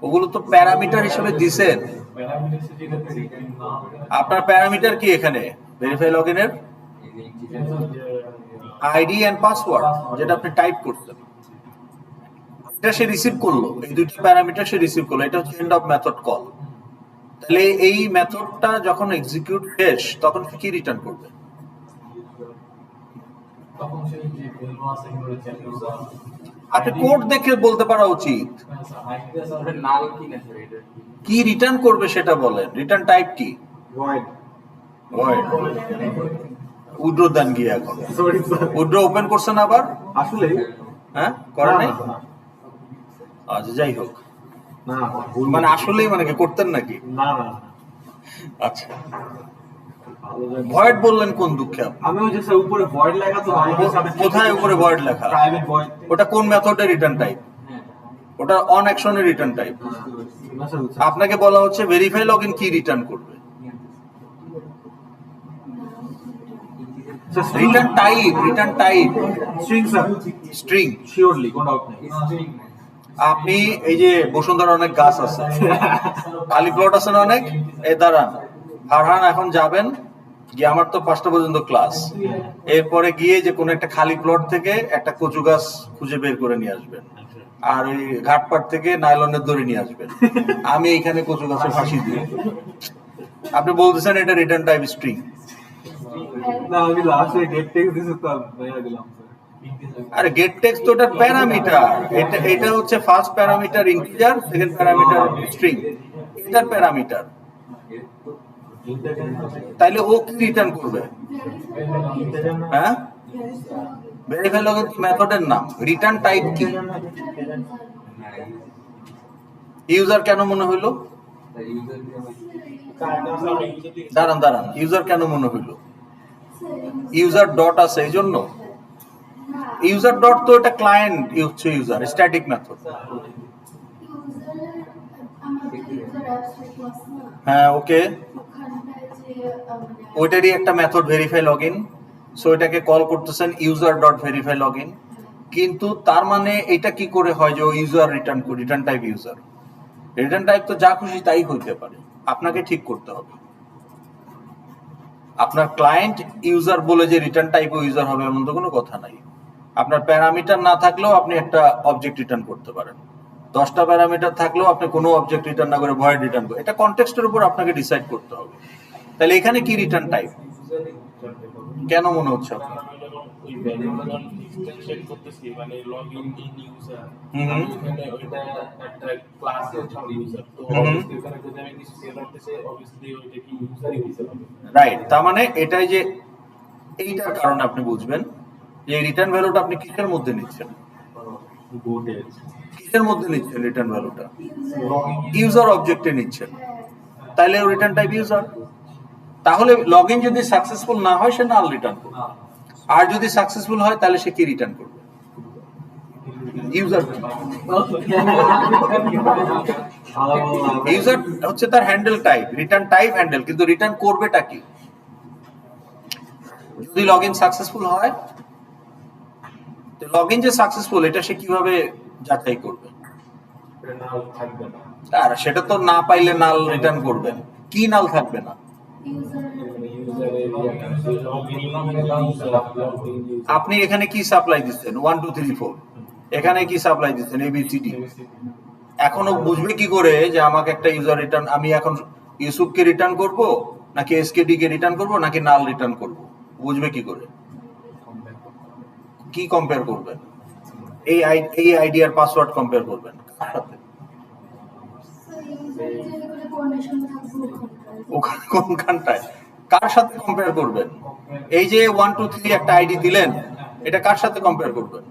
ওগুলো তো প্যারামিটার হিসেবে দিছেন। আপনার প্যারামিটার কি এখানে ভেরিফাই লগইনের? আইডি এন্ড পাসওয়ার্ড, যেটা আপনি টাইপ করতেন, এটা সে রিসিভ করলো। এই দুইটা প্যারামিটার সে রিসিভ করলো, এটা হচ্ছে এন্ড অফ মেথড কল। তাহলে এই মেথডটা যখন এক্সিকিউট শেষ তখন কি রিটার্ন করবে? আপনি কোড দেখে বলতে পারা উচিত। কি রিটার্ন করবে সেটা বলেন, রিটার্ন টাইপ কি? ভয়েড। ভয়েড। উড্রো দেন গিয়ে এখন, উড্রো ওপেন করছেন আবার? আসলে হ্যাঁ করে নাই? আচ্ছা যাই হোক, না মানে আসলেই মানে কি করতেন নাকি? না না আচ্ছা, ভয়েড বললেন কোন দুঃখে আপনি? আমি ওই যে স্যার উপরে ভয়েড লেখা তো কোথায় উপরে ভয়েড লেখা? Private void. ওটা কোন মেথডের রিটার্ন টাইপ? ওটা অন অ্যাকশনের রিটার্ন টাইপ। আপনাকে বলা হচ্ছে ভেরিফাই লগইন কি রিটার্ন করবে? Return type, return type string sir, string. Surely কোনো ডাউট নেই। আপনি এই যে বসুন্ধরা অনেক গাছ আছে, খালি প্লট আছে না অনেক, এই দাঁড়ান ফারহান এখন যাবেন গিয়ে, আমার তো 5টা পর্যন্ত ক্লাস, এরপরে গিয়ে যে কোনো একটা খালি প্লট থেকে একটা কচু গাছ খুঁজে বের করে নিয়ে আসবেন, আর ওই ঘাটপাট থেকে নাইলনের দড়ি নিয়ে আসবেন, আমি এইখানে কচু গাছে ফাঁসি দিই। আপনি বলতেছেন এটা রিটার্ন টাইপ স্ট্রিং। না আমি লাস্টে গেট টেক্সট দিছি তো মেয়া দিলাম স্যার। আরে গেট টেক্সট তো ওটা প্যারামিটার, এটা হচ্ছে first parameter integer, second parameter string, এটার প্যারামিটার। তাইলে ও কি রিটার্ন করবে? হ্যাঁ, ভেরিফাই লগইন মেথডের নাম, রিটার্ন টাইপ কি? ইউজার কেন মনে হইলো? দাঁড়ান দাঁড়ান, ইউজার কেন মনে হইলো? ইউজার ডট আছে এই জন্য? ইউজার ডট তো এটা ক্লায়েন্ট হচ্ছে ইউজার, স্ট্যাটিক মেথড। হ্যাঁ ওকে, ওইটারই একটা মেথড ভেরিফাই লগইন, সো এটাকে কল করতেছেন ইউজার ডট ভেরিফাই লগইন। কিন্তু তার মানে এটা কি করে হয় যে ও user return type user? Return type তো যা খুশি তাই হইতে পারে, আপনাকে ঠিক করতে হবে। আপনার ক্লায়েন্ট ইউজার বলে যে রিটার্ন টাইপ ইউজার হবে এমন তো কোনো কথা নাই। আপনার প্যারামিটার না থাকলেও আপনি একটা অবজেক্ট রিটার্ন করতে পারেন, 10টা প্যারামিটার থাকলেও আপনি কোনো অবজেক্ট রিটার্ন না করে ভয়েড রিটার্ন করেন। এটা কনটেক্সটের উপর আপনাকে ডিসাইড করতে হবে। তাহলে এখানে কি রিটার্ন টাইপ কেন মনে হচ্ছে আপনার? ওই ভ্যারিয়েবল এক্সটেনশন করতেছি, মানে লগইন ইন ইউজার, এখানে ওইটা একটা ক্লাসে হচ্ছে ইউজার, তো অবভিয়াসলি এখানে যদি আমি কিছু সেট করতেছি অবভিয়াসলি ওইটা কি ইউজারই হইতে হবে, রাইট। তার মানে এটাই যে এইটার কারণে আপনি বুঝবেন যে রিটার্ন ভ্যালুটা আপনি কিসের মধ্যে নিচ্ছেন, কিসের মধ্যে নিচ্ছেন রিটার্ন ভ্যালুটা? ইউজার অবজেক্টে নিচ্ছেন, তাইলে রিটার্ন টাইপ ইউজার। তাহলে লগ ইন যদি সাকসেসফুল না হয় সে নাল রিটার্ন করবে, আর যদি সাকসেসফুল হয় তাহলে সে কি রিটার্ন করবে? ইউজার ইউজার হচ্ছে তার handle type, return type handle, কিন্তু রিটার্ন করবেটা কি? যদি লগ ইন সাকসেসফুল হয়, লগ ইন যে সাকসেসফুল এটা সে কিভাবে যাচাই করবে? এটা নাল থাকবে না। আর সেটা তো না পাইলে নাল রিটার্ন করবেন। কি নাল থাকবে না? আপনি এখানে কি সাপ্লাই দিচ্ছেন? 1 2 3 4, এখানে কি সাপ্লাই দিচ্ছেন? ABCD। এখনো বুঝবে কি করে যে আমাকে একটা ইউজার রিটার্ন, আমি এখন ইউসুফকে রিটার্ন করব নাকি SKD কে রিটার্ন করব নাকি নাল রিটার্ন করব? বুঝবে কি করে? কি কম্পেয়ার করবেন? এই আইডিয়ার পাসওয়ার্ড কম্পেয়ার করবেন কার সাথে? ওখানে কোনখানটায় কার সাথে কম্পেয়ার করবেন? এই যে 1 2 3 একটা আইডি দিলেন, এটা কার সাথে কম্পেয়ার করবেন?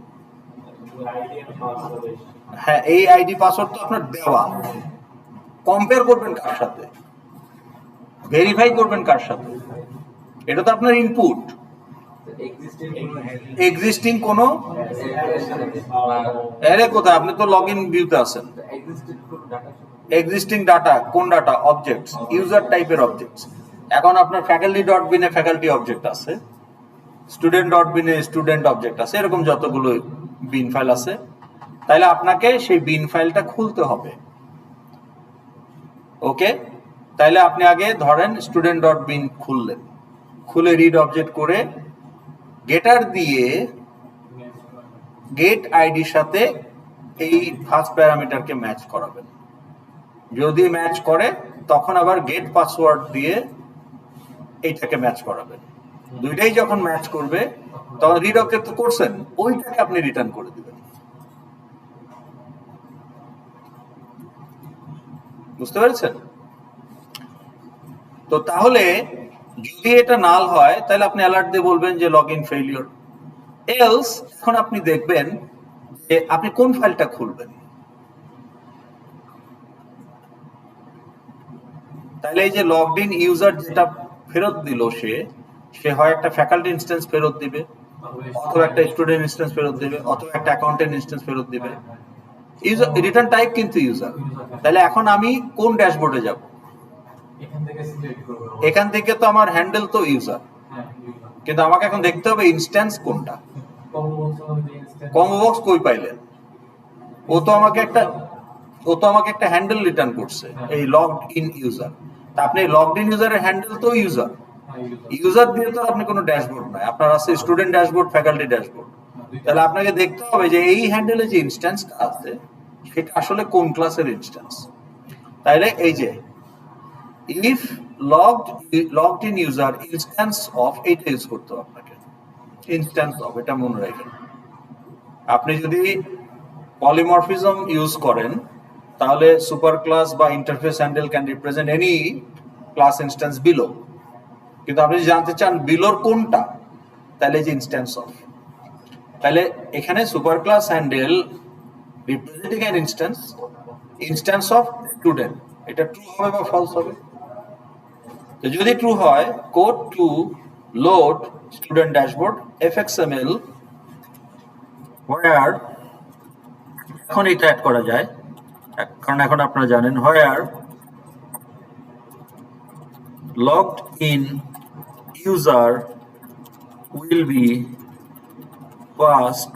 হ্যাঁ, এই আইডি পাসওয়ার্ড তো আপনার দেওয়া, কম্পেয়ার করবেন কার সাথে? ভেরিফাই করবেন কার সাথে? এটা তো আপনার ইনপুট। এক্সিস্টিং কোন অ্যারে কোথায়? আপনি তো লগইন ভিউতে আছেন। এক্সিস্টিং ডাটা কোন ডাটা? অবজেক্টস, ইউজার টাইপের অবজেক্টস। এখন আপনার faculty.bin এ ফ্যাকাল্টি অবজেক্ট আছে, student.bin এ স্টুডেন্ট অবজেক্ট আছে, এরকম যতগুলো বিন ফাইল আছে, তাহলে আপনাকে সেই বিন ফাইলটা খুলতে হবে। ওকে, তাহলে আপনি আগে ধরেন student.bin খুললেন, খুলে রিড অবজেক্ট করে গেটার দিয়ে গেট আইডির সাথে এই ফার্স্ট প্যারামিটারকে ম্যাচ করাবেন। যদি ম্যাচ করে তখন আবার গেট পাসওয়ার্ড দিয়ে এইটাকে ম্যাচ করাবেন। দুইটাই যখন ম্যাচ করবে তখন রিড অবজেক্ট তো করছেন, ওইটাকে আপনি রিটার্ন করে দিবেন। বুঝতে পেরেছেন? তো তাহলে যদি এটা নাল হয় তাহলে আপনি অ্যালার্ট দিয়ে বলবেন যে লগ ইন ফেইলিওর। এলস এখন আপনি দেখবেন যে আপনি কোন ফাইলটা খুলবেন। তাহলে এই যে লগড ইন ইউজার যেটা ফেরত দিল, সে হয় একটা ফ্যাকাল্টি ইনস্ট্যান্স ফেরত দিবে, অথবা একটা স্টুডেন্ট ইনস্ট্যান্স ফেরত দিবে, অথবা একটা অ্যাকাউন্টেন্ট ইনস্ট্যান্স ফেরত দিবে। ইউজার রিটার্ন টাইপ কিন্তু ইউজার। তাহলে এখন আমি কোন ড্যাশবোর্ডে যাব? এখান থেকে তো আমার হ্যান্ডেল তো ইউজার, কিন্তু আমাকে এখন দেখতে হবে ইনস্ট্যান্স কোনটা। কম্বো বক্স কই পাইলেন? ও তো আমাকে একটা হ্যান্ডেল রিটার্ন করছে, এই লগড ইন ইউজার। তা আপনি লগড ইন ইউজারের হ্যান্ডেল তো ইউজার, ইউজার দিয়ে তো আপনি কোনো ড্যাশবোর্ড নাই, আপনার আছে স্টুডেন্ট ড্যাশবোর্ড, ফ্যাকাল্টি ড্যাশবোর্ড। তাহলে আপনাকে দেখতে হবে যে এই হ্যান্ডেলে যে ইনস্ট্যান্সটা আছে সেটা আসলে কোন ক্লাসের ইনস্ট্যান্স। তাইলে এই যে if logged in user instance of, এইটা ইউজ করতে হবে আপনাকে, ইনস্ট্যান্স অফ, এটা মনে রাখবেন। আপনি যদি পলিমরফিজম ইউজ করেন তাহলে সুপার ক্লাস বা interface handle can represent any class instance below, কিন্তু আপনি যদি জানতে চান বিলোর কোনটা, তাহলে যে ইনস্ট্যান্স অফ। তাহলে এখানে super class handle representing an instance of student, এটা ট্রু হবে বা ফলস হবে? তো যদি ট্রু হয়, code to load student dashboard fxml where, এখন এটা অ্যাড করা যায় কারণ এখন আপনারা জানেন where logged in user will be passed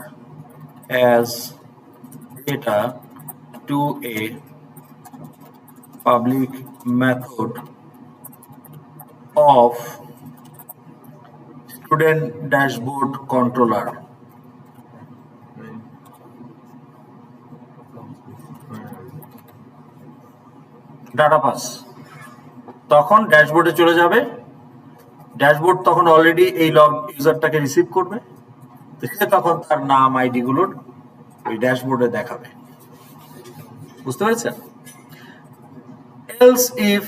as data to a public method of student dashboard controller. Data pass তখন ড্যাশবোর্ডে চলে যাবে, ড্যাশবোর্ড তখন অলরেডি এই লগ ইউজারটাকে রিসিভ করবে, সে তখন তার নাম আইডি গুলোর ওই ড্যাশবোর্ডে দেখাবে। বুঝতে পেরেছেন? এলস ইফ,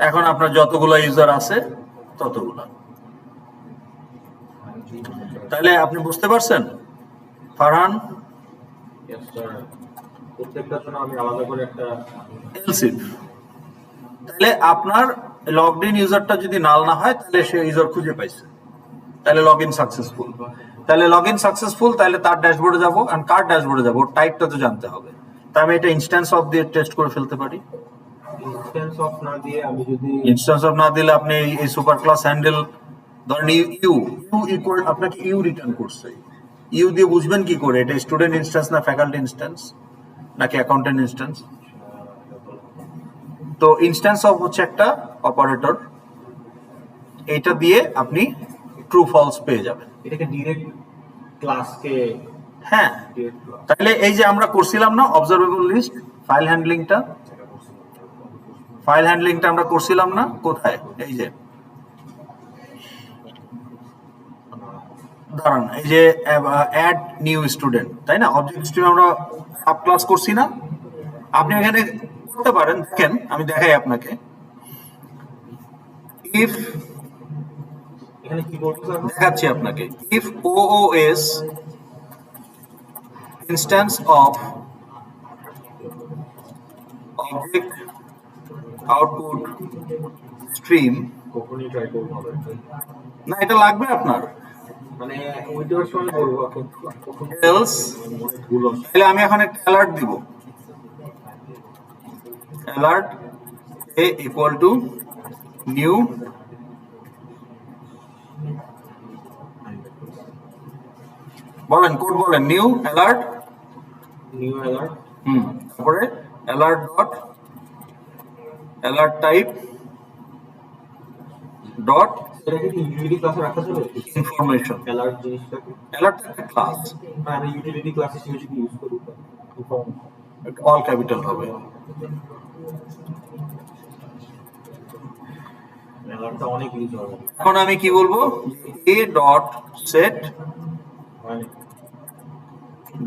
এখন আপনার যতগুলো ইউজার আছে ততগুলো। তাহলে আপনি বুঝতে পারছেন ফারহান? প্রত্যেকটার জন্য আমি আলাদা করে একটা এলস ইফ, তাহলে আপনার লগড ইন ইউজারটা যদি নাল না হয় তাহলে সে ইউজার খুঁজে পাইছে, তাহলে লগ ইন সাকসেসফুল। তাহলে লগ ইন সাকসেসফুল, তাহলে তার ড্যাশবোর্ডে যাবো, এন্ড কার ড্যাশবোর্ডে যাবো টাইপটা তো জানতে হবে। তাই আমি এটা ইনস্ট্যান্স অফ দিয়ে টেস্ট করে ফেলতে পারি। ইনস্ট্যান্স অফ না দিয়ে আমি যদি ইনস্ট্যান্স অফ না দিলে আপনি এই সুপার ক্লাস হ্যান্ডেল ধরেন ইউ ইউ ইকুয়াল আপনাকে ইউ রিটার্ন করছে, ইউ দিয়ে বুঝবেন কি করে এটা স্টুডেন্ট ইনস্ট্যান্স না ফ্যাকাল্টি ইনস্ট্যান্স নাকি অ্যাকাউন্টেন্ট ইনস্ট্যান্স? তো ইনস্ট্যান্স অফ হচ্ছে একটা অপারেটর, এটা দিয়ে আপনি ট্রু ফলস পেয়ে যাবেন। এটাকে ডিরেক্ট ক্লাসকে হ্যাঁ, তাহলে এই যে আমরা করছিলাম না অবজারভেবল লিস্ট, ফাইল হ্যান্ডলিংটা আমরা করছিলাম না কোথায়? এই যে দাঁড়ান, এই যে অ্যাড নিউ স্টুডেন্ট, তাই না? অবজেক্ট স্ট্রিম আমরা সাব ক্লাস করছি না? আপনি এখানে করতে পারেন, দেখেন আমি দেখাই আপনাকে। ইফ এখানে কি বলবো স্যার? দেখাচ্ছি আপনাকে, if OOS instance of object output stream, কখনই ট্রাই করবো না। না এটা লাগবে আপনার, মানে ওইটার সময় বলবো কখন এলস, ভুল হচ্ছে। তাহলে আমি এখন একটা অ্যালার্ট দিব, alert A equal to new বলেন, কোড বলেন, নিউ অ্যালার্ট, নিউ অ্যালার্ট তারপরে alert dot alert type dot এটাকে কি ইউটিলিটি ক্লাসে রাখা যাবে? ইনফরমেশন। অ্যালার্ট জিনিসটাকে অ্যালার্ট একটা ক্লাস, আমি ইউটিলিটি ক্লাস হিসেবে যদি ইউজ করি অল ক্যাপিটাল হবে। অ্যালার্টটা অনেক ইউজ হবে। এখন আমি কি বলবো, এ ডট সেট মানে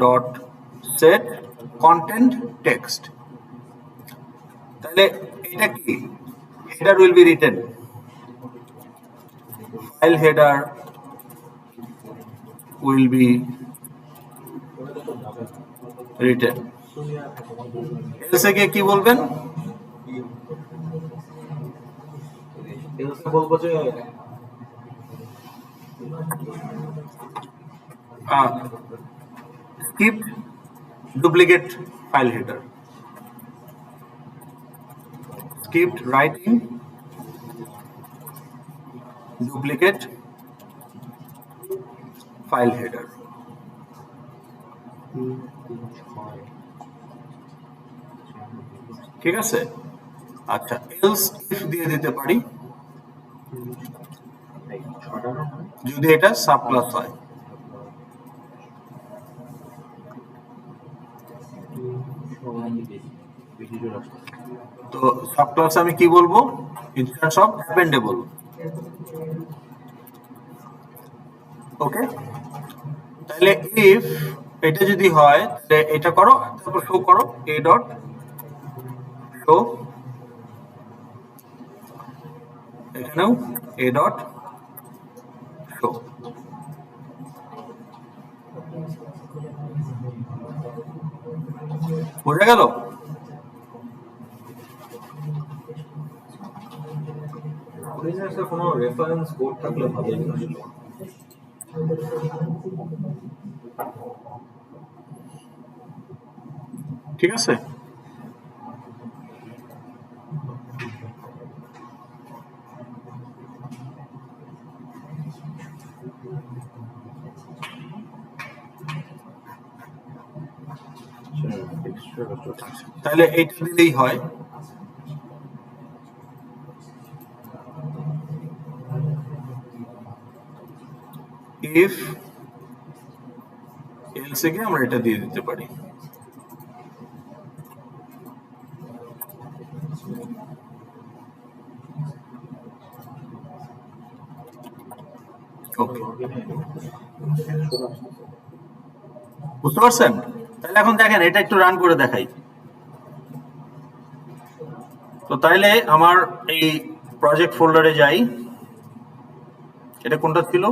ডট সেট কন্টেন্ট টেক্সট, তাহলে এটা কি? Header will be written, file header will be written. Else কে কি বলবেন? এলসে বলবো যে keep duplicate file header, skipped writing duplicate file header। ঠিক আছে, আচ্ছা এলস ইফ দিয়ে দিতে পারি যদি এটা সাব ক্লাস হয়। তো সাব ক্লাস আমি কি বলবো? Instance of অ্যাপেন্ডেবল। ওকে, তাহলে ইফ এটা যদি হয় তাহলে এটা করো, তারপর শো করো এ ডট শো, এখানেও এ ডট শো। বোঝা গেল? কোনো রেফারেন্স কোড থাকলে ভালো ছিল। ঠিক আছে, তাহলে এইটা দিলেই হয়। ইফ এলসে কে আমরা এটা দিয়ে দিতে পারি। ওকে, বুঝতে পারছেন? তাহলে এখন দেখেন এটা একটু রান করে দেখাই। তো তাইলে আমার এই প্রজেক্ট ফোল্ডারে যাই, এটা কোনটা ছিল?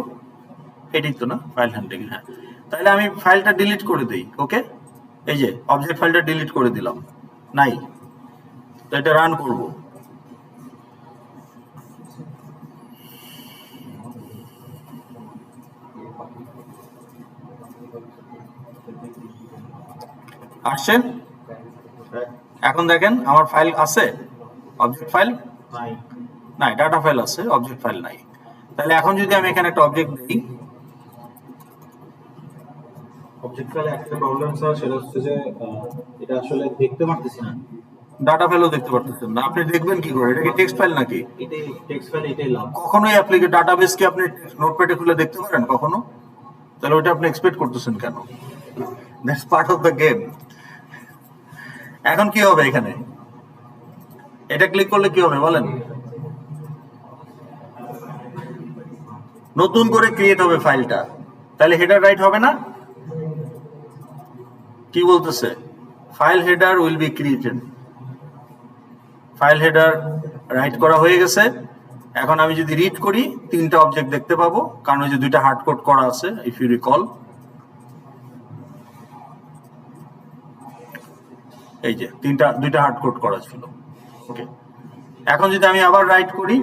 এটাই তো না, ফাইল হ্যান্ডলিং। হ্যাঁ, তাহলে আমি ফাইলটা ডিলিট করে দিই। ওকে, এই যে অবজেক্ট ফাইলটা ডিলিট করে দিলাম, নাই। তো এটা রান করব, আসছে? এখন দেখেন আমার ফাইল আছে, অবজেক্ট ফাইল নাই নাই, ডাটা ফাইল আছে, অবজেক্ট ফাইল নাই। তাহলে এখন যদি আমি এখানে একটা অবজেক্ট দিই, অবজেক্ট ফাইলে একটা প্রবলেম স্যার, সেটা হচ্ছে যে এটা আসলে দেখতে পারতেছি না। ডাটা ফাইলও দেখতে পারতেছেন না, আপনি দেখবেন কি করে? এটা কি টেক্সট ফাইল নাকি? এটাই টেক্সট ফাইল, এটাই লাভ। কখনোই অ্যাপ্লিকে ডাটাবেস কি আপনি নোটপ্যাডে খুলে দেখতে পারেন কখনো? তাহলে ওইটা আপনি এক্সপেক্ট করতেছেন কেন? That's part of the game. এখন কি হবে এখানে? এটা ক্লিক করলে কি হবে বলেন? নতুন করে ক্রিয়েট হবে ফাইলটা, তাহলে হেডার রাইট হবে না? কি বলতেছে? File header will B created. File header right করা হয়ে গেছে। এখন আমি যদি রিড করি, তিনটা অবজেক্ট দেখতে পাবো, কারণ ওই যে দুইটা হার্ড কোড করা আছে, ইফ ইউ রিকল। এই যে দুইটা হার্ড কোড করা ছিল। ওকে, এখন যদি আমি আবার রাইট করি,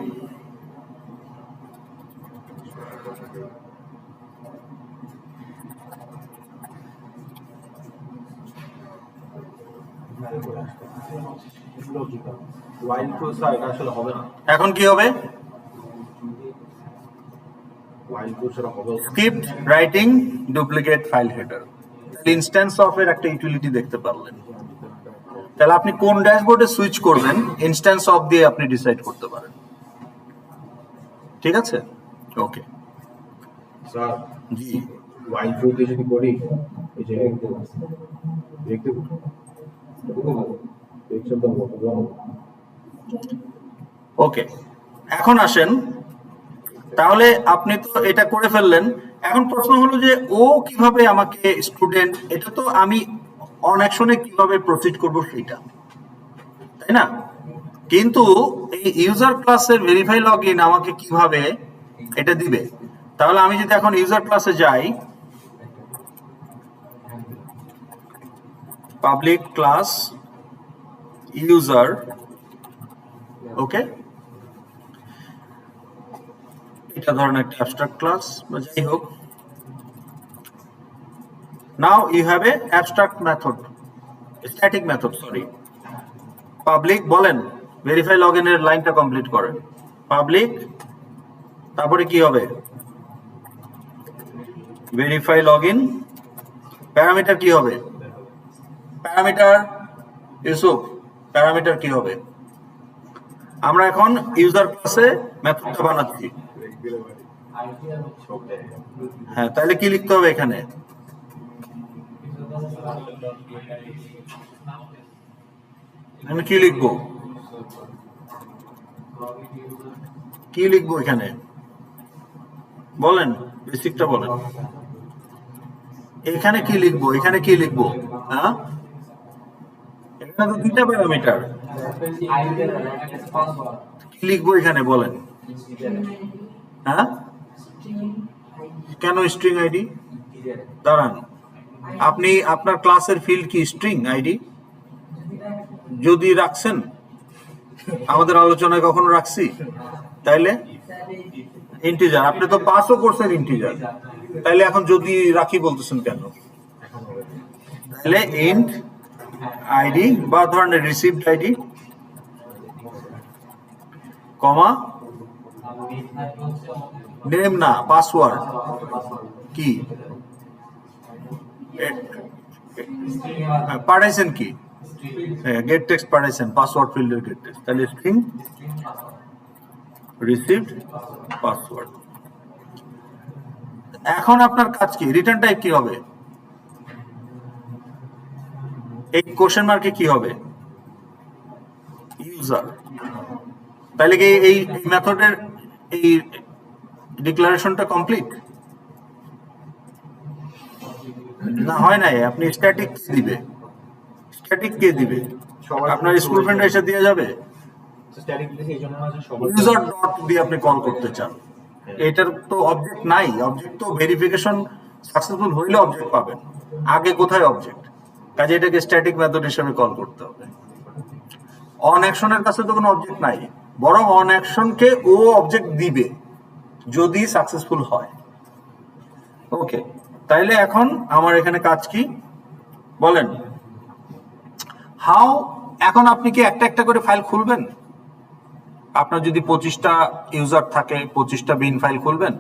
লজিক্যাল ওয়াইল ট্রু স্যার, এটা আসলে হবে না। এখন কি হবে? ওয়াইল ট্রু সেটা হবে না। Script writing duplicate file header, instance of এর একটা ইউটিলিটি দেখতে পারলেন। তাহলে আপনি কোন ড্যাশবোর্ডে সুইচ করবেন, ইনস্ট্যান্স অফ দিয়ে আপনি ডিসাইড করতে পারেন। ঠিক আছে, ওকে। স্যার জি, ওয়াইল ট্রু তে যদি করি, এই যে দেখতে ওকে। এখন আসেন, তাহলে আপনি তো এটা করে ফেললেন। এখন প্রশ্ন হলো যে ও কিভাবে আমাকে স্টুডেন্ট, এটা তো আমি অন অ্যাকশনে কিভাবে প্রসিড করব সেটা, তাই না? কিন্তু এই ইউজার ক্লাসের ভেরিফাই লগইন আমাকে কিভাবে এটা দিবে? তাহলে আমি যদি এখন ইউজার ক্লাসে যাই, পাবলিক ক্লাস ইউজার, ওকে, এটা ধরেন একটা অ্যাবস্ট্রাক্ট ক্লাস বা যাই হোক। Now you have a abstract method, static method, sorry, public বলেন, ভেরিফাই লগইন এর লাইনটা কমপ্লিট করেন। পাবলিক, তারপরে কি হবে? Verify login. প্যারামিটার কি হবে? প্যারামিটার, ইউসুফ, প্যারামিটার কি হবে? আমরা এখন ইউজার ক্লাসে মেথডটা বানাচ্ছি। হ্যাঁ, তাহলে কি লিখতে হবে এখানে? আমি কি লিখবো? কি লিখবো এখানে বলেন, বেসিকটা বলেন। এখানে কি লিখবো? এখানে কি লিখবো? হ্যাঁ, এখানে তো দুইটা প্যারামিটার, কি লিখবো এখানে বলেন? হ্যাঁ, কেন স্ট্রিং আইডি? দাঁড়ান, আপনি আপনার ক্লাসের ফিল্ড কি স্ট্রিং আইডি? যদি রাখছেন, আমাদের আলোচনায় কখনো রাখছি? তাইলে ইন্টিজার, আপনি তো পাসও করছেন ইন্টিজার, তাইলে এখন যদি রাখি বলতেছেন কেন? তাহলে ইন্ট আইডি বা ধরনের রিসিভড আইডি, কমা, নেম না, পাসওয়ার্ড কি পাঠাইছেন, কি গেট টেক্সট পাঠাইছেন, পাসওয়ার্ড ফিল্ডের গেট টেক্সট, তাহলে স্ট্রিং রিসিভড পাসওয়ার্ড। এখন আপনার কাজ কি? রিটার্ন টাইপ কি হবে? এই কোশ্চেন মার্কে কি হবে? ইউজার। তাহলে কি এই মেথডের এই ডিক্লারেশনটা কমপ্লিট না? হয় নাই। আপনি স্ট্যাটিক দিবে, স্ট্যাটিক কে দিবে? আপনার স্কুল ফ্রেন্ড এসে দিয়ে যাবে? স্ট্যাটিক দিয়েছে, এই জন্য না যে সবাই ইউজার ডট দিয়ে আপনি কল করতে চান, এটার তো অবজেক্ট নাই। অবজেক্ট তো ভেরিফিকেশন সাকসেসফুল হইলে অবজেক্ট পাবেন, আগে কোথায় অবজেক্ট? কাজে এটাকে স্ট্যাটিক মেথড হিসেবে কল করতে হবে। অন অ্যাকশনের কাছে তো কোনো অবজেক্ট নাই, বরং অন অ্যাকশনকে ও অবজেক্ট দিবে যদি সাকসেসফুল হয়। ওকে, তাইলে এখন আমার এখানে কাজ কি বলেন? হাউ, এখন আপনি কি একটা একটা করে ফাইল খুলবেন? আপনার যদি 25টা ইউজার থাকে, 25টা বিন ফাইল খুলবেন?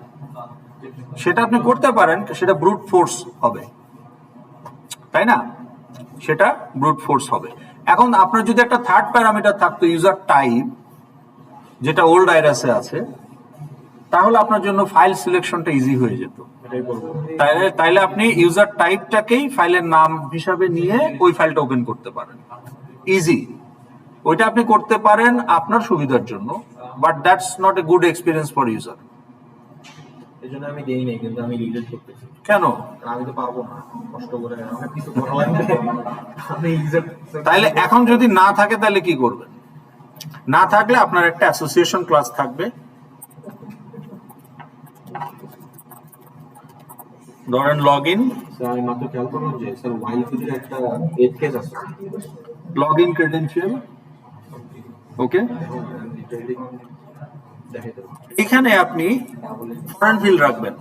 সেটা আপনি করতে পারেন, সেটা ব্রুট ফোর্স হবে, তাই না? সেটা ব্রুট ফোর্স হবে। এখন আপনার যদি একটা থার্ড প্যারামিটার থাকতো ইউজার টাইপ, যেটা ওল্ড আইরাসে আছে, তাহলে আপনার জন্য ফাইল সিলেকশনটা ইজি হয়ে যেত। এটাই করবো। তাইলে আপনি ইউজার টাইপটাকেই ফাইলের নাম হিসাবে নিয়ে ওই ফাইলটা ওপেন করতে পারেন, ইজি। ওইটা আপনি করতে পারেন আপনার সুবিধার জন্য, but that's not a good experience for user. এই জন্য আমি দেই নাই, কিন্তু আমি রিলেট করতেছি। কেন? আমি তো পারবো না, কষ্ট করে অনেক কিছু করা লাগবে। আমি ইউজার তাইলে এখন যদি না থাকে তাহলে কি করবেন? না থাকলে আপনার একটা অ্যাসোসিয়েশন ক্লাস থাকবে, ধরেন লগ ইন, স্যার আমি মাত্র খেয়াল করলাম যে স্যার ওয়াইল ফিল্ডের একটা এড কেস আছে। লগ ইন ক্রেডেনশিয়াল, ওকে। দেখাইতে হবে। এখানে আপনি ফরেন ফিল্ড রাখবেন,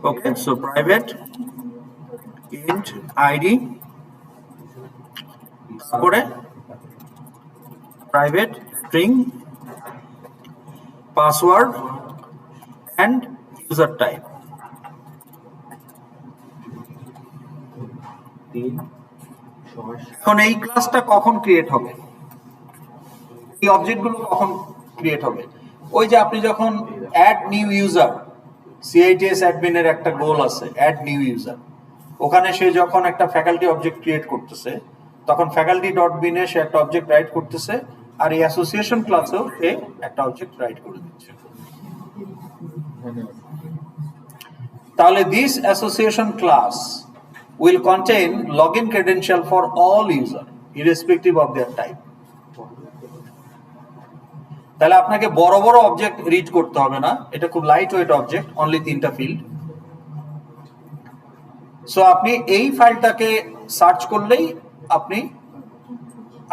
ওকে। সো প্রাইভেট ইন্ট আইডি, তারপরে private string password and user type. 3 6 এখন এই ক্লাসটা কখন ক্রিয়েট হবে, এই অবজেক্টগুলো কখন ক্রিয়েট হবে? ওই যে আপনি যখন অ্যাড নিউ ইউজার, সিআইটিএস অ্যাডমিনের একটা গোল আছে অ্যাড নিউ ইউজার, ওখানে সে যখন একটা ফ্যাকাল্টি অবজেক্ট ক্রিয়েট করতেছে, তখন ফ্যাকাল্টি ডট বিনে সে একটা অবজেক্ট রাইট করতেছে, আর এই অ্যাসোসিয়েশন ক্লাসেও সে একটা অবজেক্ট রাইট করে দিচ্ছে। তাহলে this association class will contain login credential for all user irrespective of their type. তাহলে আপনাকে বড় বড় অবজেক্ট রিড করতে হবে না, এটা খুব লাইট ওয়েট অবজেক্ট, অনলি 3টা ফিল্ড। সো আপনি এই ফাইলটাকে সার্চ করলেই আপনি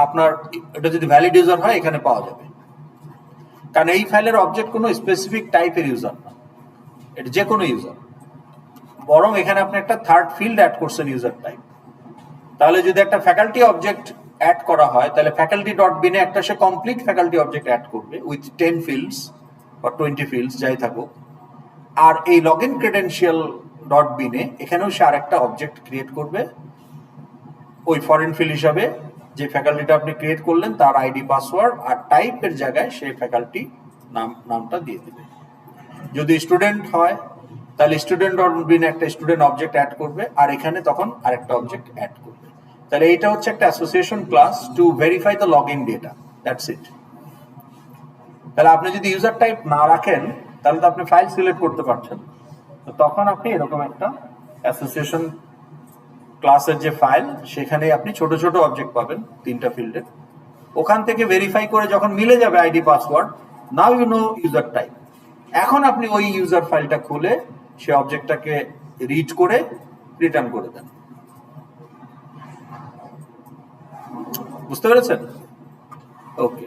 আপনার, এটা যদি ভ্যালিড ইউজার হয় এখানে পাওয়া যাবে, কারণ এই ফাইলের অবজেক্ট কোনো স্পেসিফিক টাইপের ইউজার না, এটা যে কোনো ইউজার, বরং এখানে আপনি একটা থার্ড ফিল্ড অ্যাড করছেন ইউজার টাইপ। তাহলে যদি একটা ফ্যাকাল্টি অবজেক্ট অ্যাড করা হয়, তাহলে ফ্যাকাল্টি ডট বিনে একটা সে কমপ্লিট ফ্যাকাল্টি অবজেক্ট অ্যাড করবে উইথ 10 ফিল্ডস বা 20 ফিল্ডস যাই থাকুক। আর এই লগ ইন ক্রেডেনশিয়াল ডট বিনে এখানেও সে আরেকটা অবজেক্ট ক্রিয়েট করবে ওই ফরেন ফিল্ড হিসাবে, যে ফ্যাকাল্টিটা আপনি ক্রিয়েট করলেন তার আইডি পাসওয়ার্ড আর টাইপের জায়গায় সেই ফ্যাকাল্টি নামটা দিয়ে দেবে। যদি স্টুডেন্ট হয় তাহলে স্টুডেন্ট ডট বিনে একটা স্টুডেন্ট অবজেক্ট অ্যাড করবে, আর এখানে তখন আরেকটা অবজেক্ট অ্যাড করবে। তাহলে এটা হচ্ছে একটা association class to verify the log in data, that's it. তাহলে আপনি যদি ইউজার টাইপ না রাখেন তাহলে তো আপনি ফাইল সিলেক্ট করতে পারছেন, তো তখন আপনি এরকম একটা অ্যাসোসিয়েশন ক্লাসের যে ফাইল, সেখানে আপনি ছোট ছোট অবজেক্ট পাবেন 3টা ফিল্ডে, ওখান থেকে ভেরিফাই করে যখন মিলে যাবে ID password, now you know user type, এখন আপনি ওই ইউজার ফাইলটা খুলে সে অবজেক্টটাকে রিড করে রিটার্ন করে দেন। বুঝতে পেরেছেন? ওকে,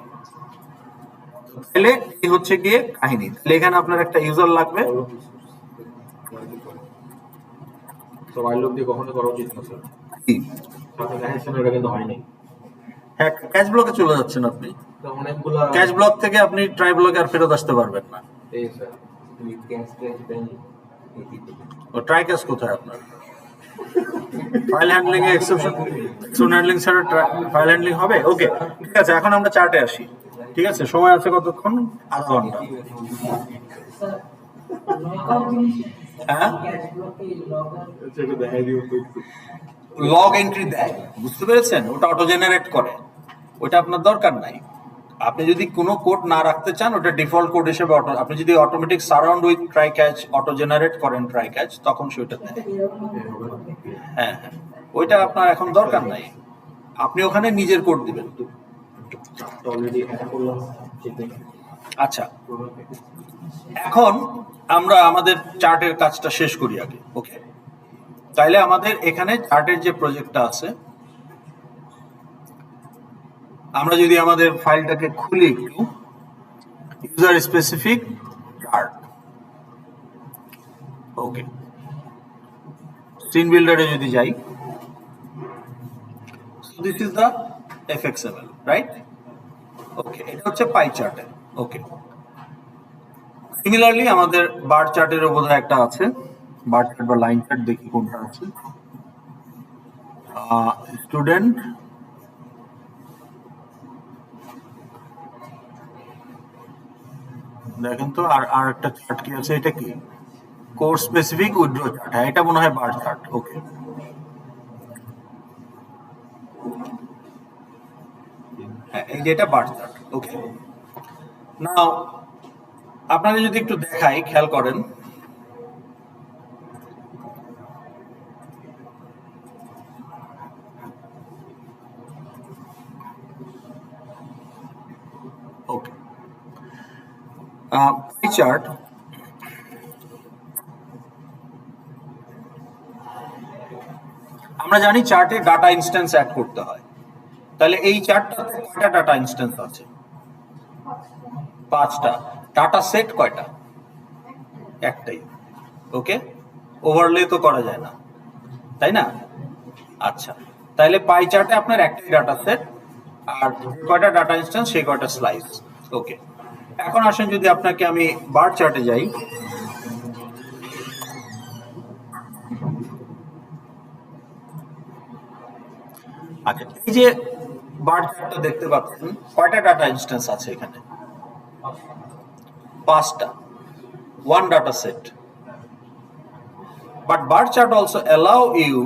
তাহলে এই হচ্ছে গিয়ে কাহিনী। তাহলে এখানে আপনার একটা ইউজার লাগবে। তো ওয়াইল লগ দিয়ে কখনো করা উচিত না স্যার। কি? আপনি দেখাচ্ছেন ওটা কিন্তু হয়নি। হ্যাঁ, ক্যাচ ব্লকে চলে যাচ্ছেন আপনি, তো অনেকগুলা ক্যাচ ব্লক থেকে আপনি ট্রাই ব্লকে আর ফেরত আসতে পারবেন না। এই স্যার তুমি ক্যাশ দেন ও ট্রাই ক্যাচ কোথায় আপনার? ফাইল হ্যান্ডলিং এ এক্সেপশন হ্যান্ডলিং ছাড়া ফাইল হ্যান্ডলিং হবে? ওকে, ঠিক আছে, এখন আমরা চার্টে আসি। ঠিক আছে, সময় আছে কতক্ষণ? আধা ঘন্টা। হ্যাঁ, সেটা দেখাই দিও তো একটু। লগ এন্ট্রি দেয়, বুঝতে পেরেছেন? ওটা অটো জেনারেট করে, ওটা আপনার দরকার নাই। আপনি যদি কোনো কোড না রাখতে চান, ওটা ডিফল্ট কোড হিসেবে আপনি যদি automatic surround with try catch auto generate করেন ট্রাই ক্যাচ, তখন সেটা দেয়। হ্যাঁ হ্যাঁ, ওইটা আপনার এখন দরকার নাই, আপনি ওখানে নিজের কোড দিবেন। অলরেডি অ্যাড করলাম যেতে। আচ্ছা, এখন আমরা আমাদের চার্টের কাজটা শেষ করি আগে, ওকে? তাইলে আমাদের এখানে চার্টের যে প্রজেক্টটা আছে, আমরা যদি আমাদের ফাইলটাকে খুলি একটু, ইউজার স্পেসিফিক চার্ট, ওকে, সিন বিল্ডারে যদি যাই, দিস ইজ দ্য এফএক্সএমএল, রাইট? ওকে, এটা হচ্ছে পাই চার্টে। ওকে, সিমিলারলি আমাদের বার চার্টেরও বোধহয় একটা আছে, বার চার্ট বা লাইন চার্ট, দেখি কোনটা আছে। স্টুডেন্ট, দেখেন তো আর একটা চার্ট কি আছে, এটা কি কোর্স স্পেসিফিক উইথড্র চার্ট? হ্যাঁ, এটা মনে হয় বার চার্ট। ওকে, হ্যাঁ, এই যে এটা বার চার্ট। ওকে, নাও আপনাদের যদি একটু দেখাই, খেয়াল করেন, ওকে, পাই চার্ট আমরা জানি চার্টে ডাটা ইনস্ট্যান্স অ্যাড করতে হয়। তাহলে এই চার্টটাতে কয়টা ডাটা ইনস্ট্যান্স আছে? 5টা। ডাটা সেট কয়টা? একটাই। ওকে, ওভারলে তো করা যায় না, তাই না? আচ্ছা, তাহলে পাই চার্টে আপনার একটাই ডাটা সেট, আর কয়টা ডাটা ইনস্ট্যান্স সেই কয়টা স্লাইস। ওকে, এখন আসেন যদি আপনাকে আমি বার চার্টে যাই, আচ্ছা, এই যে বার চার্টটা দেখতে পাচ্ছেন, কয়টা ডাটা ইনস্ট্যান্স আছে এখানে? 5টা, 1 data set. But bar chart also allow you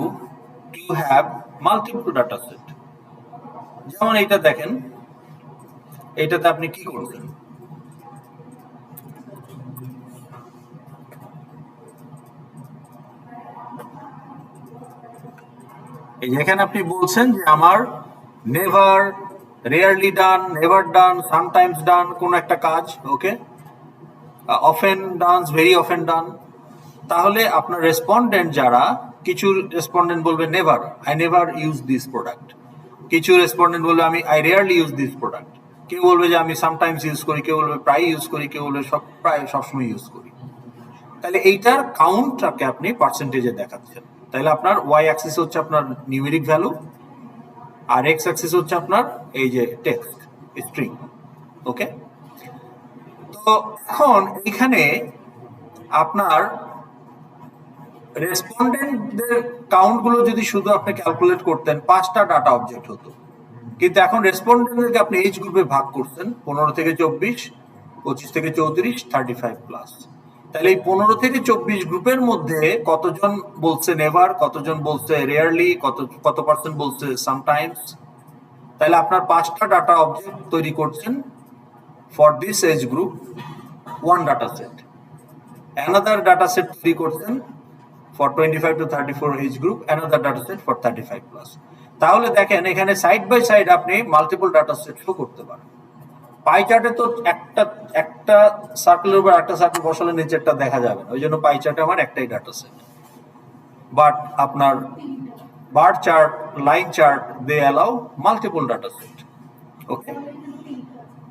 to have multiple data set. যেমন এইটা দেখেন, এইটাতে আপনি কি করবেন? এই যে এখানে আপনি বলছেন যে আমার নেভার, রেয়ারলি ডান, নেভার ডান, সামটাইমস ডান কোন একটা কাজ, ওকে, অফেন ডান, ভেরি অফেন ডান। তাহলে আপনার রেসপন্ডেন্ট যারা, কিছু রেসপন্ডেন্ট বলবে never, I never use this product. কিছু রেসপন্ডেন্ট বলবে আমি I rarely use this product. কেউ বলবে যে আমি সামটাইমস ইউজ করি, কেউ বলবে প্রায় ইউজ করি, কেউ বলবে প্রায় সবসময় ইউজ করি। তাহলে এইটার কাউন্টটাকে আপনি পার্সেন্টেজে দেখাচ্ছেন। তাহলে আপনার ওয়াই অ্যাক্সিস হচ্ছে আপনার নিউমেরিক ভ্যালু, আর এক্স অ্যাক্সিস হচ্ছে আপনার এই যে টেক্সট স্ট্রিং। ওকে, তো এখন এখানে আপনার রেসপন্ডেন্টদের কাউন্ট গুলো যদি শুধু আপনি ক্যালকুলেট করতেন, 5টা ডাটা অবজেক্ট হতো। কিন্তু এখন রেসপন্ডেন্টদেরকে আপনি এজ গ্রুপে ভাগ করছেন, 15 থেকে 24, 25 থেকে 34, 35 প্লাস। তাহলে এই 15 থেকে 24 গ্রুপের মধ্যে কতজন বলছে নেভার, কতজন বলছে রেয়ারলি, কত পার্সেন্ট বলছে সামটাইমস। তাহলে আপনার 5টা ডাটা অবজেক্ট তৈরি করছেন for this age group, 1 data set. Another data set তৈরি করছেন for 25 to 34 age group, another data set for 35 plus. তাহলে দেখেন এখানে সাইড বাই সাইড আপনি মাল্টিপল ডাটা সেট শো করতে পারেন। পাই চার্টে তো একটা সার্কেলের উপর একটা সার্কেল বসালে নিচেরটা দেখা যাবে না, ওই জন্য পাই চার্টে আমার একটাই ডাটা সেট। বাট আপনার bar chart, line chart, they allow multiple data set. Okay,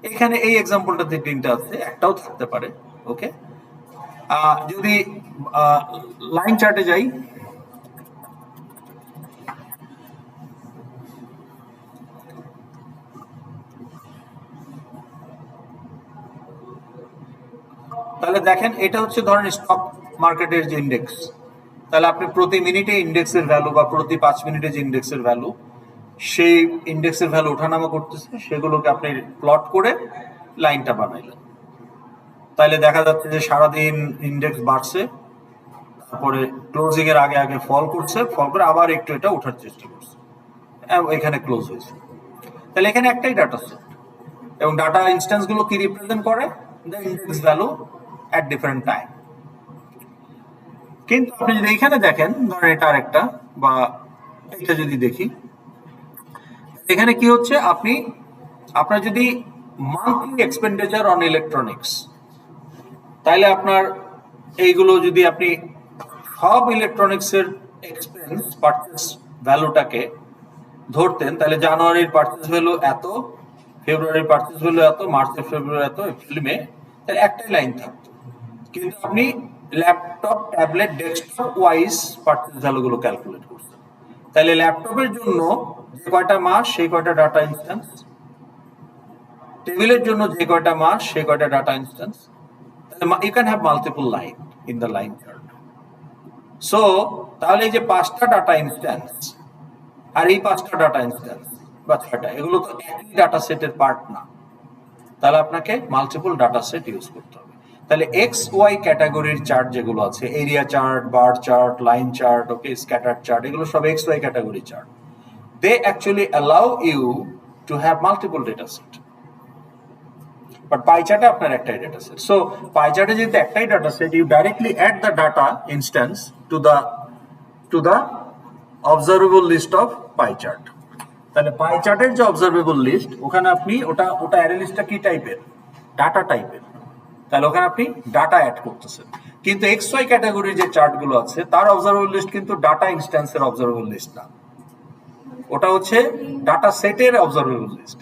এখানে এই এক্সাম্পলটাতে 3টা আছে, একটাও থাকতে পারে। ওকে, যদি লাইন চার্টে যাই, তাহলে দেখেন এটা হচ্ছে ধরেন স্টক মার্কেটের যে ইন্ডেক্স। তাহলে আপনি প্রতি মিনিটে ইন্ডেক্সের ভ্যালু বা প্রতি 5 মিনিটে যে ইন্ডেক্সের ভ্যালু, সেই ইন্ডেক্সের ভ্যালু ওঠানামা করতেছে, সেগুলোকে আপনি প্লট করে লাইনটা বানাইলেন। তাহলে দেখা যাচ্ছে যে সারাদিন ইন্ডেক্স বাড়ছে, তারপরে ক্লোজিং এর আগে আগে ফল করছে, ফল করে আবার একটু এটা ওঠার চেষ্টা করছে, এখানে ক্লোজ হয়েছে। তাহলে এখানে একটাই ডাটা সেট, এবং ডাটা ইনস্ট্যান্স গুলো কি রিপ্রেজেন্ট করে? The index value at different time. কিন্তু আপনি যদি এখানে দেখেন, ধরেন এটা আরেকটা, বা এটা যদি দেখি, এখানে কি হচ্ছে, আপনার যদি মান্থলি এক্সপেন্ডিচার অন ইলেকট্রনিক্স, তাহলে আপনার এইগুলো যদি আপনি সব ইলেকট্রনিক্সের এক্সপেন্স পারচেস ভ্যালুটাকে ধরতেন, তাহলে জানুয়ারির পারচেস ভ্যালু এত, ফেব্রুয়ারির পারচেস ভ্যালু এত, মার্চের ফেব্রুয়ারি এত, এপ্রিল মে, তাহলে একটাই লাইন থাকতো। কিন্তু আপনি laptop, tablet, desktop wise purchase ভ্যালুগুলো ক্যালকুলেট করছেন। তাহলে ল্যাপটপের জন্য যে কয়টা মাস সেই কয়টা ডাটা ইনস্ট্যান্স, টেবিলের জন্য যে কয়টা মাস সেই কয়টা data instance. You can have multiple line in the line chart. So তাহলে এই যে 5টা ডাটা ইনস্ট্যান্স আর এই 5টা ডাটা ইনস্ট্যান্স বা 6টা, এগুলো তো একই ডাটা সেটের পার্ট না, তাহলে আপনাকে মাল্টিপল ডাটা সেট ইউজ করতে হবে। তাহলে এক্স ওয়াই ক্যাটাগরির চার্ট যেগুলো আছে, area chart, bar chart, line chart, okay, scatter chart, এগুলো সব X Y category chart. They actually allow you to have multiple data set. But pie চার্টে আপনার একটাই ডেটা সেট। সো পাই চার্টে যেহেতু একটাই data set, you directly add the data instance to the observable list of pie chart. তাহলে পাই চার্টের যে অবজারভেবল লিস্ট, ওখানে আপনি ওটা অ্যারে লিস্টটা কি টাইপের, ডাটা টাইপের, তাহলে ওখানে আপনি ডাটা অ্যাড করতেছেন। কিন্তু এক্স ওয়াই ক্যাটাগরির যে চার্টগুলো আছে তার অবজারভেবল লিস্ট কিন্তু ডাটা ইনস্ট্যান্সের অবজারভেবল লিস্ট না, ওটা হচ্ছে ডাটা সেটের অবজারভেবল লিস্ট।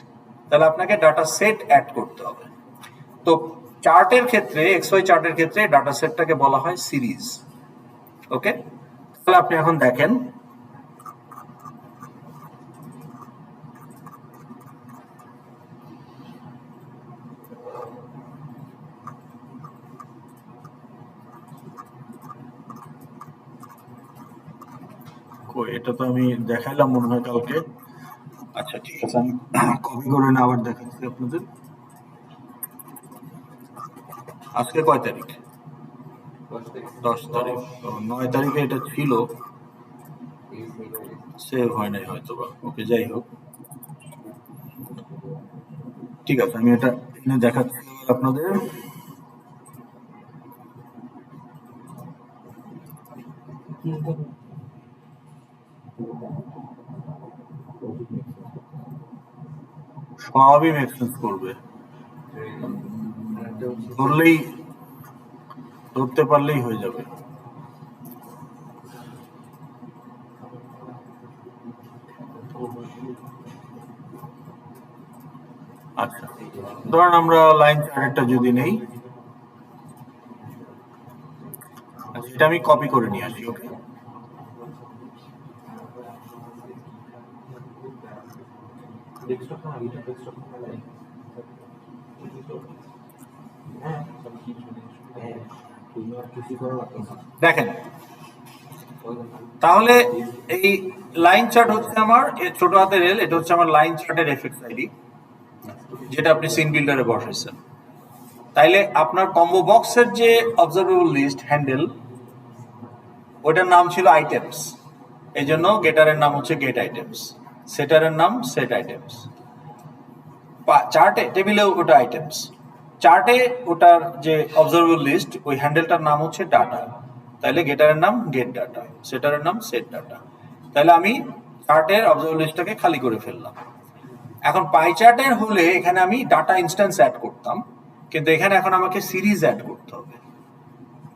তাহলে আপনাকে ডাটা সেট অ্যাড করতে হবে। তো চার্টের ক্ষেত্রে, এক্স ওয়াই চার্টের ক্ষেত্রে ডাটা সেটটাকে বলা হয় সিরিজ। ওকে, তাহলে আপনি এখন দেখেন এটা তো আমি দেখাইলাম মনে হয় কালকে। আচ্ছা ঠিক আছে, আমি কপি করে না আবার দেখাচ্ছি আপনাদের। আজকে কয় তারিখ? 10 তারিখ। 9 তারিখে এটা ছিল, সেভ হয় নাই হয়তো বা। ওকে, যাই হোক, ঠিক আছে, আমি এটা এনে দেখাচ্ছি আপনাদের। সবই মেক সেন্স করবে, ধরতে পারলেই হয়ে যাবে। আচ্ছা, ধরেন আমরা লাইন চার্টটা যদি নেই, এটা আমি কপি করে নিয়ে আসি। ওকে, দেখেন, তাহলে এই লাইন চার্ট হচ্ছে আমার ছোট হাতের এল, এটা হচ্ছে আমার লাইন চার্টের এফএক্স আইডি, যেটা আপনি সিন বিল্ডারে বসাইছেন। তাইলে আপনার কম্বো বক্সের যে অবজারভেবল লিস্ট হ্যান্ডেল, ওটার নাম ছিল আইটেমস, এই জন্য গেটারের নাম হচ্ছে গেট আইটেমস, সেটারের নাম সেট আইটেমস। চার্টে, টেবিলেও ওটা আইটেমস, চার্টে ওটার যে অবজারভেবল লিস্ট, ওই হ্যান্ডেলটার নাম হচ্ছে ডাটা। তাহলে গেটারের নাম গেট ডাটা, সেটারের নাম সেট ডাটা। তাহলে আমি চার্টের অবজারভেবল লিস্টটাকে খালি করে ফেললাম। এখন পাই চার্টের হলে এখানে আমি ডাটা ইনস্ট্যান্স অ্যাড করতাম, কিন্তু এখানে এখন আমাকে সিরিজ অ্যাড করতে হবে,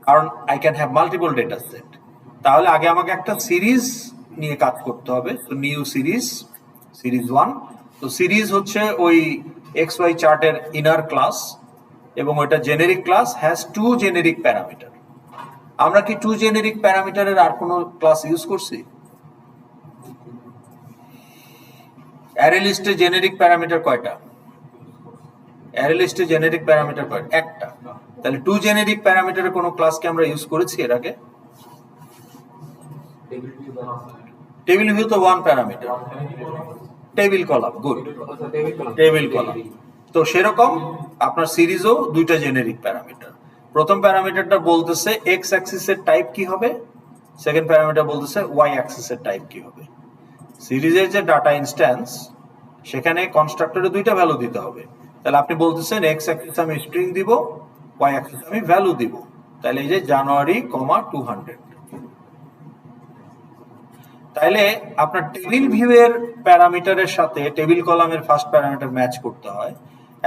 কারণ I can have multiple data set. তাহলে আগে আমাকে একটা সিরিজ নিয়ে কাজ করতে হবে। তো নিউ সিরিজ 1। তো সিরিজ হচ্ছে ওই এক্স ওয়াই চার্টের ইনার ক্লাস, এবং ওইটা generic class, has 2 generic parameter. আমরা কি 2 জেনেরিক প্যারামিটারের আর কোনো ক্লাস ইউজ করছি? অ্যারে লিস্টে জেনেরিক প্যারামিটার কয়টা? অ্যারে লিস্টে জেনেরিক প্যারামিটার কয়টা? একটা। তাহলে 2 জেনেরিক প্যারামিটারের কোনো ক্লাসকে আমরা ইউজ করেছি এর আগে? টেবিল ভিউ তো 1 parameter, table column, good, table column. তো সেরকম আপনার সিরিজও 2টা জেনেরিক প্যারামিটার। প্রথম প্যারামিটারটা বলতেছে এক্স অ্যাক্সিসের টাইপ কি হবে, সেকেন্ড প্যারামিটার বলতেছে ওয়াই অ্যাক্সিসের টাইপ কি হবে। সিরিজের যে ডাটা ইনস্ট্যান্স, সেখানে কনস্ট্রাক্টরে 2টা ভ্যালু দিতে হবে। তাহলে আপনি বলতেছেন এক্স অ্যাক্সিস আমি স্ট্রিং দিব, ওয়াই অ্যাক্সিস আমি ভ্যালু দিব। তাহলে এই যে জানুয়ারি, 200। তাইলে আপনার টেবিল ভিউয়ের প্যারামিটারের সাথে টেবিল কলামের ফার্স্ট প্যারামিটার ম্যাচ করতে হয়।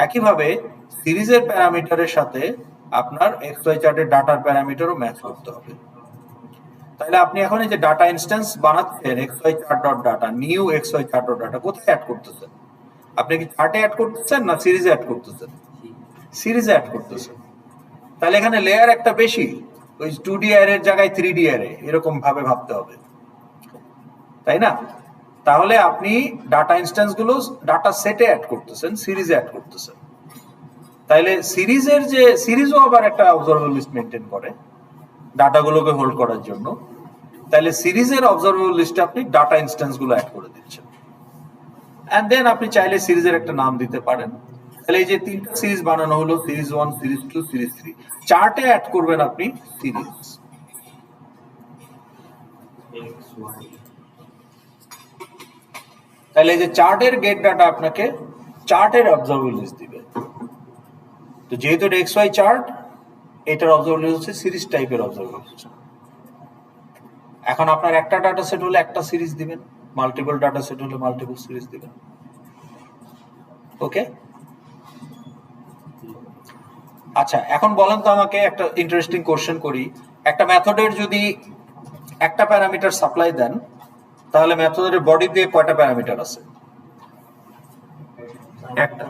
একইভাবে সিরিজের প্যারামিটারের সাথে আপনার এক্স ওয়াই চার্টের ডাটার প্যারামিটারও ম্যাচ করতে হবে। তাহলে আপনি এখন এই যে ডাটা ইনস্ট্যান্স বানাচ্ছেন X Y chart dot data, new X Y chart dot data, কোথায় অ্যাড করতেছেন? আপনি কি চার্টে অ্যাড করতেছেন না সিরিজে অ্যাড করতেছেন? সিরিজে অ্যাড করতেছেন। তাহলে এখানে লেয়ার একটা বেশি, ওই 2D অ্যারের জায়গায় 3D অ্যারে, এরকম ভাবে ভাবতে হবে, তাই না? তাহলে আপনি ডাটা ইনস্ট্যান্স গুলো ডাটা সেটে অ্যাড করতেছেন, সিরিজে অ্যাড করতেছেন। তাইলে সিরিজও আবার একটা অবজারভেবল লিস্ট মেনটেন করে ডাটাগুলোকে হোল্ড করার জন্য। তাহলে সিরিজের অবজারভেবল লিস্টে আপনি ডাটা ইনস্ট্যান্স গুলো অ্যাড করে দিচ্ছেন, এন্ড দেন আপনি চাইলে সিরিজের একটা নাম দিতে পারেন। তাহলে এই যে 3টা সিরিজ বানানো হলো, সিরিজ 1, সিরিজ 2, সিরিজ 3, চার্টে অ্যাড করবেন আপনি সিরিজ। তাহলে এই যে চার্টের গেট ডাটা আপনাকে চার্টের অবজারভেবল লিস্ট দিবে। তো যেহেতু এটা XY চার্ট, এটার অবজারভেবল লিস্ট হচ্ছে সিরিজ টাইপের অবজারভেবল লিস্ট। এখন আপনার একটা ডাটা সেট হলে একটা সিরিজ দিবেন, মাল্টিপল ডাটা সেট হলে মাল্টিপল সিরিজ দিবেন। ওকে, আচ্ছা এখন বলেন তো আমাকে একটা ইন্টারেস্টিং কোশ্চেন করি। একটা মেথডের যদি একটা প্যারামিটার সাপ্লাই দেন, তাহলে মেথডের বডিতে কয়টা প্যারামিটার আছে? একটা।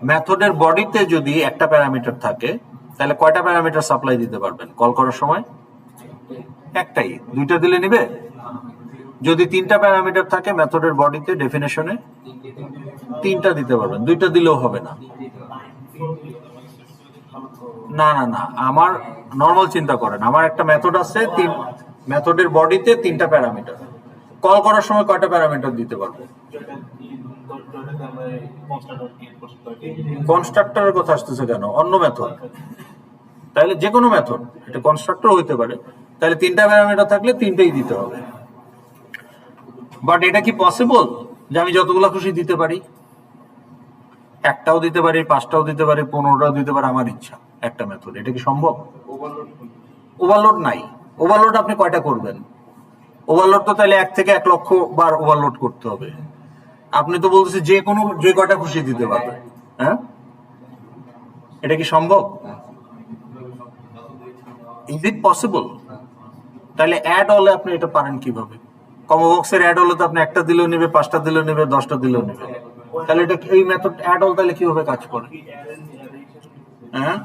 মেথডের বডিতে যদি একটা প্যারামিটার থাকে, তাহলে কয়টা প্যারামিটার সাপ্লাই দিতে পারবেন কল করার সময়? একটাই। দুইটা দিলে নিবে? যদি 3টা প্যারামিটার থাকে মেথডের বডিতে, ডেফিনেশনে 3টা দিতে পারবেন, 2টা দিলেও হবে না। না না না, আমার নর্মাল চিন্তা করেন, আমার একটা মেথড আছে, মেথডের বডিতে 3টা প্যারামিটার, কল করার সময় কয়টা প্যারামিটার দিতে পারবো? কনস্ট্রাক্টরের কথা আসতেছে কেন? অন্য মেথড, তাহলে যে কোনো মেথড, এটা কনস্ট্রাক্টর হইতে পারে। তাহলে 3টা প্যারামিটার থাকলে 3টাই দিতে হবে। বাট এটা কি পসিবল যে আমি যতগুলো খুশি দিতে পারি? একটাও দিতে পারি, 5টাও দিতে পারি, 15টাও দিতে পারি, আমার ইচ্ছা। একটা মেথড, এটা কি সম্ভব? ওভারলোড নাই। ওভারলোড আপনি কয়টা করবেন? ওভারলোড তো তাহলে 1 থেকে 1 লক্ষ বার ওভারলোড করতে হবে। আপনি তো বলতেছেন যে কয়টা খুশি দিতে পারবে। হ্যাঁ, এটা কি সম্ভব? Is it possible? তাহলে অ্যাড হলে আপনি এটা পারেন কিভাবে? কম্বো বক্সের অ্যাড হলে তো আপনি একটা দিলেও নেবে, 5টা দিলেও নেবে, 10টা দিলেও নেবে। তাহলে এটা এই মেথড অ্যাড হল তাহলে কিভাবে কাজ করে? হ্যাঁ,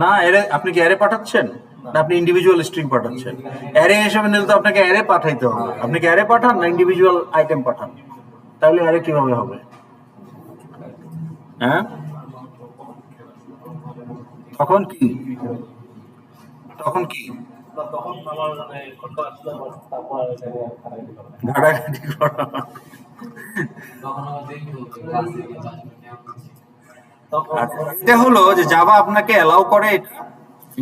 না অ্যারে, আপনি কি অ্যারে পাঠাচ্ছেন না আপনি ইন্ডিভিজুয়াল স্ট্রিং পাঠাচ্ছেন? অ্যারে হিসেবে নিলে তো আপনাকে অ্যারে পাঠাইতে হবে। আপনি কি অ্যারে পাঠান না ইন্ডিভিজুয়াল আইটেম পাঠান? তাহলে অ্যারে কিভাবে হবে? হ্যাঁ, তখন কি? ঘাটাঘাটি করা। এটা হলো যে জাভা আপনাকে অ্যালাউ করে এটা,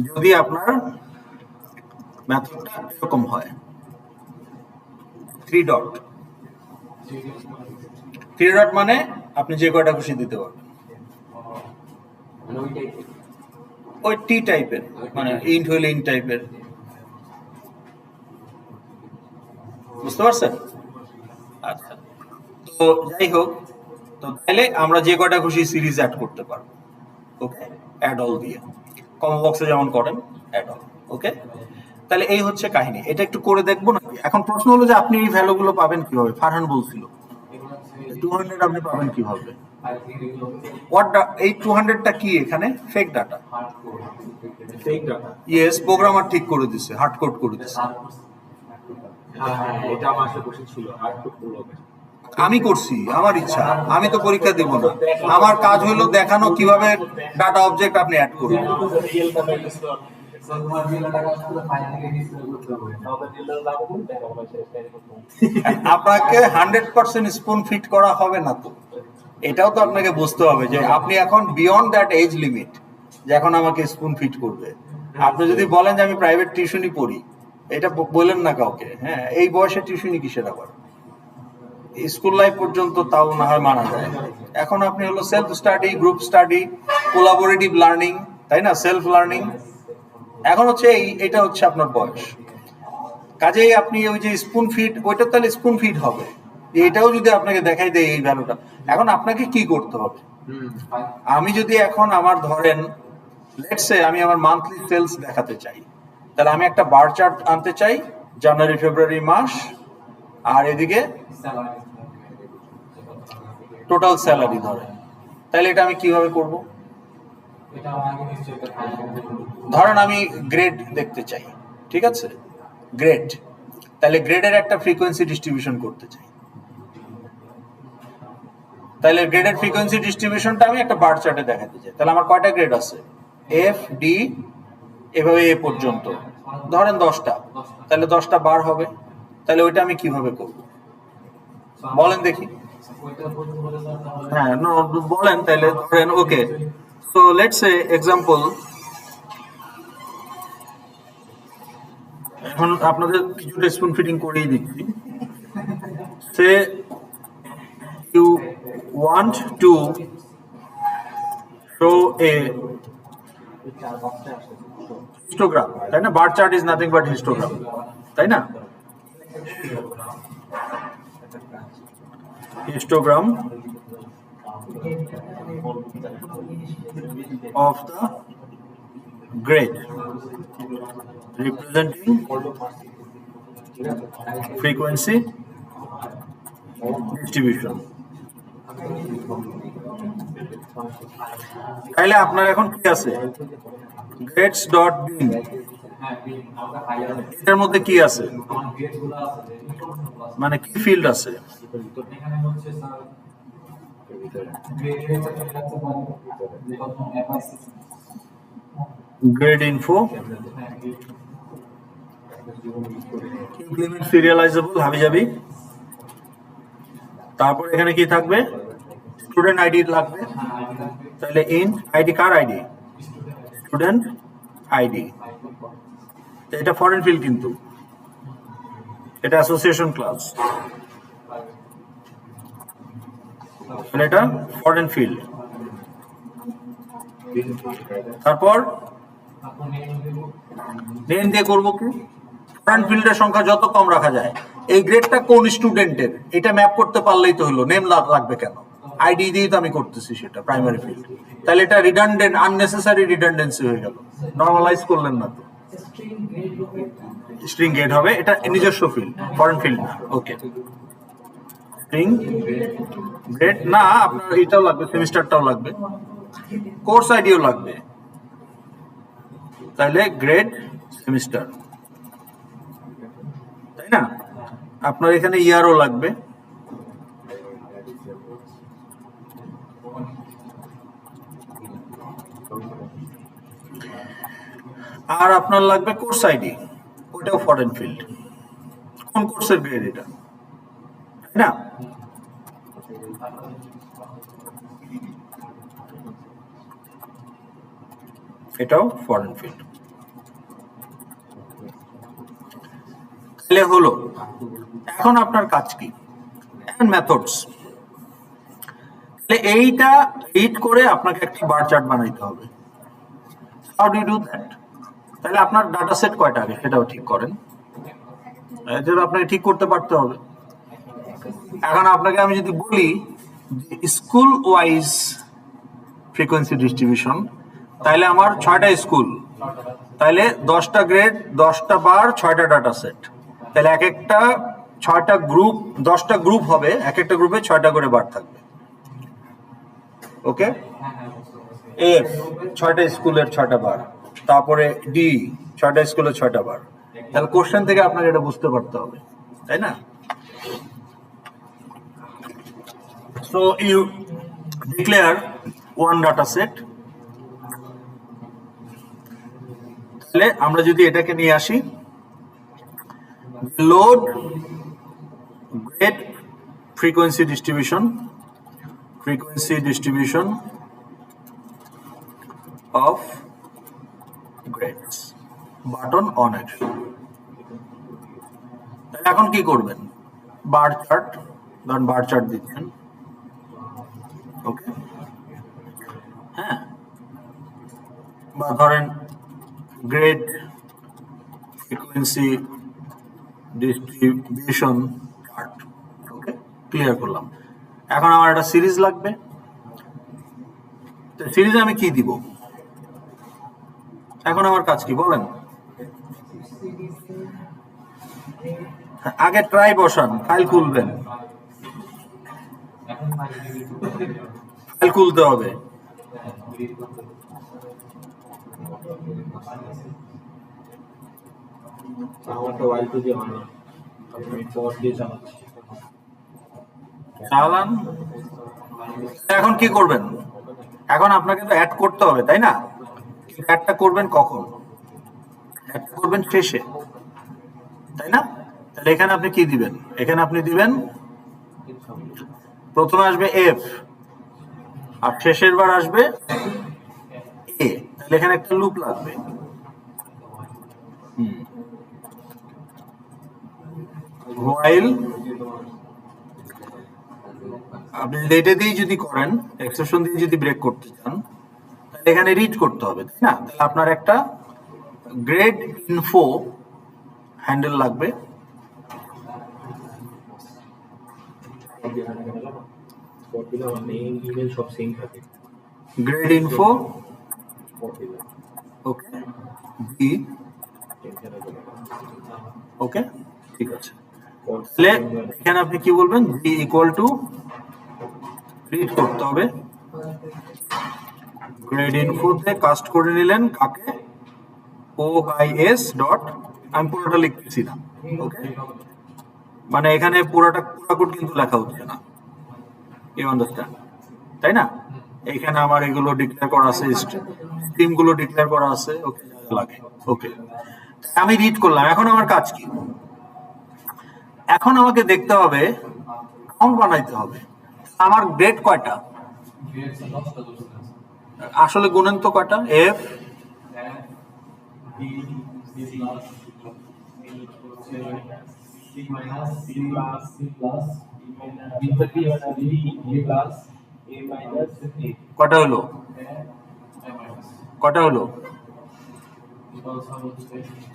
যদি আপনার মেথডটা এরকম হয় 3 ডট। 3 ডট মানে আপনি যে কয়টা খুশি দিতে পারবেন, ওই টি টাইপের, মানে ইন্ট হইলে ইন্ট টাইপের। বুঝতে পারছেন? আচ্ছা, তো যাই হোক, তো তাহলে আমরা যে কয়টা খুশি সিরিজ অ্যাড করতে পারবো। ওকে, অ্যাড অল দিয়ে কম্বো বক্সে যেমন করেন অ্যাড অল। ওকে, তাহলে এই হচ্ছে কাহিনী। এটা একটু করে দেখবো না? এখন প্রশ্ন হলো যে আপনি এই ভ্যালুগুলো পাবেন কিভাবে? ফারহান বলছিল 200 আপনি পাবেন কিভাবে? এই 200টা কি এখানে fake data? Fake data. Yes, programmer ঠিক করে দিছে, হার্ড কোড করে দিছে। হ্যাঁ, এটা আমার আসলে কোশ্চেন ছিল, হার্ড কোড করলো। আমি করছি, আমার ইচ্ছা, আমি তো পরীক্ষা দিব না। আমার কাজ হলো দেখানো কিভাবে ডাটা অবজেক্ট আপনি অ্যাড করবেন। আপনাকে 100% স্পুন ফিট করা হবে না তো, এটাও তো আপনাকে বুঝতে হবে যে আপনি এখন বিয়ন্ড দ্যাট এজ লিমিট, যে এখন আমাকে স্পুন ফিট করবে। আপনি যদি বলেন যে আমি প্রাইভেট টিউশনই পড়ি, এটা বললেন না কাউকে। হ্যাঁ, এই বয়সে টিউশনই কিসের আবার? স্কুল লাইফ পর্যন্ত তাও না হয় মানা যায়। এখন আপনি হলো self study, group study, collaborative learning, তাই না? Self learning. এখন হচ্ছে এটা হচ্ছে আপনার বয়স। কাজেই আপনি ওই যে স্পুন ফিড, ওইটা তাহলে স্পুন ফিড হবে। এটাও যদি আপনাকে দেখাই দেয় এই ভ্যালুটা, এখন আপনাকে কি করতে হবে? আমি যদি এখন আমার ধরেন লেটস সে আমি আমার মান্থলি সেলস দেখাতে চাই, তাহলে আমি একটা বার চার্ট আনতে চাই, জানুয়ারি ফেব্রুয়ারি মাস, আর এদিকে টোটাল স্যালারি ধরেন। তাহলে এটা আমি কিভাবে করব? ধরেন আমি গ্রেড দেখতে চাই, ঠিক আছে? গ্রেড তাহলে গ্রেডের একটা ফ্রিকোয়েন্সি ডিস্ট্রিবিউশন করতে চাই, তাহলে গ্রেডের ফ্রিকোয়েন্সি ডিস্ট্রিবিউশনটা আমি একটা বার চার্টে দেখাতে চাই। তাহলে আমার কয়টা গ্রেড আছে, এফ ডি এভাবে এ পর্যন্ত, ধরেন 10টা, তাহলে 10টা বার হবে। তাহলে ওইটা আমি কিভাবে করব বলেন দেখি? হ্যাঁ বলেন তাহলে। ধরেন okay, so let's say example, এখন আপনাদের কিছুটা স্পুন ফিটিং করেই দিচ্ছি। Say you want to show a histogram, তাই না? Bar chart is nothing but histogram, তাই না? Histogram of the grade representing frequency distribution. তাহলে আপনার এখন কি আছে, grades dot bin, এটার মধ্যে কি আছে, মানে কি ফিল্ড আছে? grade info, implement serializable হাবিজাবি, তারপর এখানে কি থাকবে, স্টুডেন্ট আইডি লাগবে। তাহলে in ID, car ID? Student ID. এটা ফরেন ফিল্ড, কিন্তু এটা অ্যাসোসিয়েশন ক্লাস, এটা ফরেন ফিল্ড। তারপর নেম দিয়ে করবো কি, ফরেন ফিল্ডের সংখ্যা যত কম রাখা যায়। এই গ্রেডটা কোন স্টুডেন্টের এটা ম্যাপ করতে পারলেই তো হলো, নেম লাগবে কেন? আইডি দিয়ে তো আমি করতেছি সেটা, প্রাইমারি ফিল্ড। তাহলে এটা রিডান্ডেন্ট, আননেসেসারি রিডান্ডেন্সি হয়ে গেল, নরমালাইজ করলেন না তো। স্ট্রিং গ্রেড হবে, এটা নিজস্ব ফিল্ড, ফরেন ফিল্ড না। ওকে, স্ট্রিং গ্রেড না, আপনার এটাও লাগবে, সেমিস্টারটাও লাগবে, কোর্স আইডিও লাগবে। তাহলে গ্রেড সেমিস্টার, তাই না? আপনার এখানে ইয়ারও লাগবে, আর আপনার লাগবে কোর্স আইডি, ওটাও ফরেন ফিল্ড। কোন কোর্সের গ্রেড এটা, তাই না? এটাও ফরেন ফিল্ড। তাহলে হলো, এখন আপনার কাজ কি, এখন মেথডস। তাহলে এইটা রিড করে আপনাকে একটা বার চার্ট বানাইতে হবে। How do you do that? তাহলে আপনার ডাটা সেট কয়টা আগে সেটাও ঠিক করেন, যেটা আপনাকে ঠিক করতে পারতে হবে। এখন আপনাকে আমি যদি বলি স্কুল ওয়াইজ ফ্রিকোয়েন্সি ডিস্ট্রিবিউশন, তাহলে আমার 6টা স্কুল, তাহলে 10টা গ্রেড, 10টা বার, 6টা ডাটা সেট। তাহলে এক একটা 6টা গ্রুপ, 10টা গ্রুপ হবে, এক একটা গ্রুপে 6টা করে বার থাকবে। ওকে, এফ 6টা স্কুলের 6টা বার, তারপরে ডি 6টা স্কুলের 6টা বার। তাহলে কোশ্চেন থেকে আপনাকে এটা বুঝতে পারতে হবে, তাই না? So you declare one data set. তাহলে আমরা যদি এটাকে নিয়ে আসি, load grade frequency distribution of grades button on action. তাহলে এখন কি করবেন, বার চার্ট, ধরুন বার চার্ট দিচ্ছেন। ওকে, হ্যাঁ, বা ধরেন গ্রেড ফ্রিকোয়েন্সি ডিস্ট্রিবিউশন চার্ট। ওকে, ক্লিয়ার করলাম। এখন আমার একটা সিরিজ লাগবে, সিরিজে আমি কি দিব? এখন আমার কাজ কি বলেন? আগে ট্রাই বসান, ফাইল খুলবেন, ফাইল খুলতে হবে। আমারটা ওয়াইল টু দিয়ে হয় না। আমি ফর দিয়ে চালাচ্ছি। চালান। এখন কি করবেন? এখন আপনাকে তো অ্যাড করতে হবে, তাই না? অ্যাডটা করবেন কখন? অ্যাড করবেন শেষে, তাই না? তাহলে এখানে আপনি কি দিবেন? এখানে আপনি দিবেন, প্রথমে আসবে এফ আর শেষের বার আসবে এ। তাহলে এখানে একটা লুপ লাগবে। হোয়াইল আপনি লেটে দিয়ে যদি করেন, এক্সেপশন দিয়ে যদি ব্রেক করতে চান, তাহলে এখানে রিড করতে হবে, তাই না? তাহলে আপনার একটা গ্রেড ইনফো হ্যান্ডেল লাগবে। ফর দিলাম আর নেম ইমেল সব সেম থাকে। গ্রেড ইনফো, ফর দিলাম ওকে, বি, টেনশনে চলে গেল। ওকে, ঠিক আছে। ফর তাহলে এখানে আপনি কি বলবেন? বি ইকুয়াল টু, রিড করতে হবে, গ্রেড ইনফোতে কাস্ট করে নিলেন কাকে? OIS ডট, আমি পুরোটা লিখতেছি না, ওকে? মানে এখানে পুরো কোড কিন্তু লেখা হচ্ছে না, ইউ আন্ডারস্ট্যান্ড, তাই না? এখানে আমার এগুলো ডিক্লেয়ার করা আছে, স্ট্রিম গুলো ডিক্লেয়ার করা আছে, ওকে, লাগে, ওকে। আমি রিড করলাম, এখন আমার কাজ কি? এখন আমাকে দেখতে হবে, কাউন্ট বানাইতে হবে। আমার গ্রেড কয়টা? আসলে গুণেন তো কয়টা? এফ, কয়টা হলো? কয়টা হলো?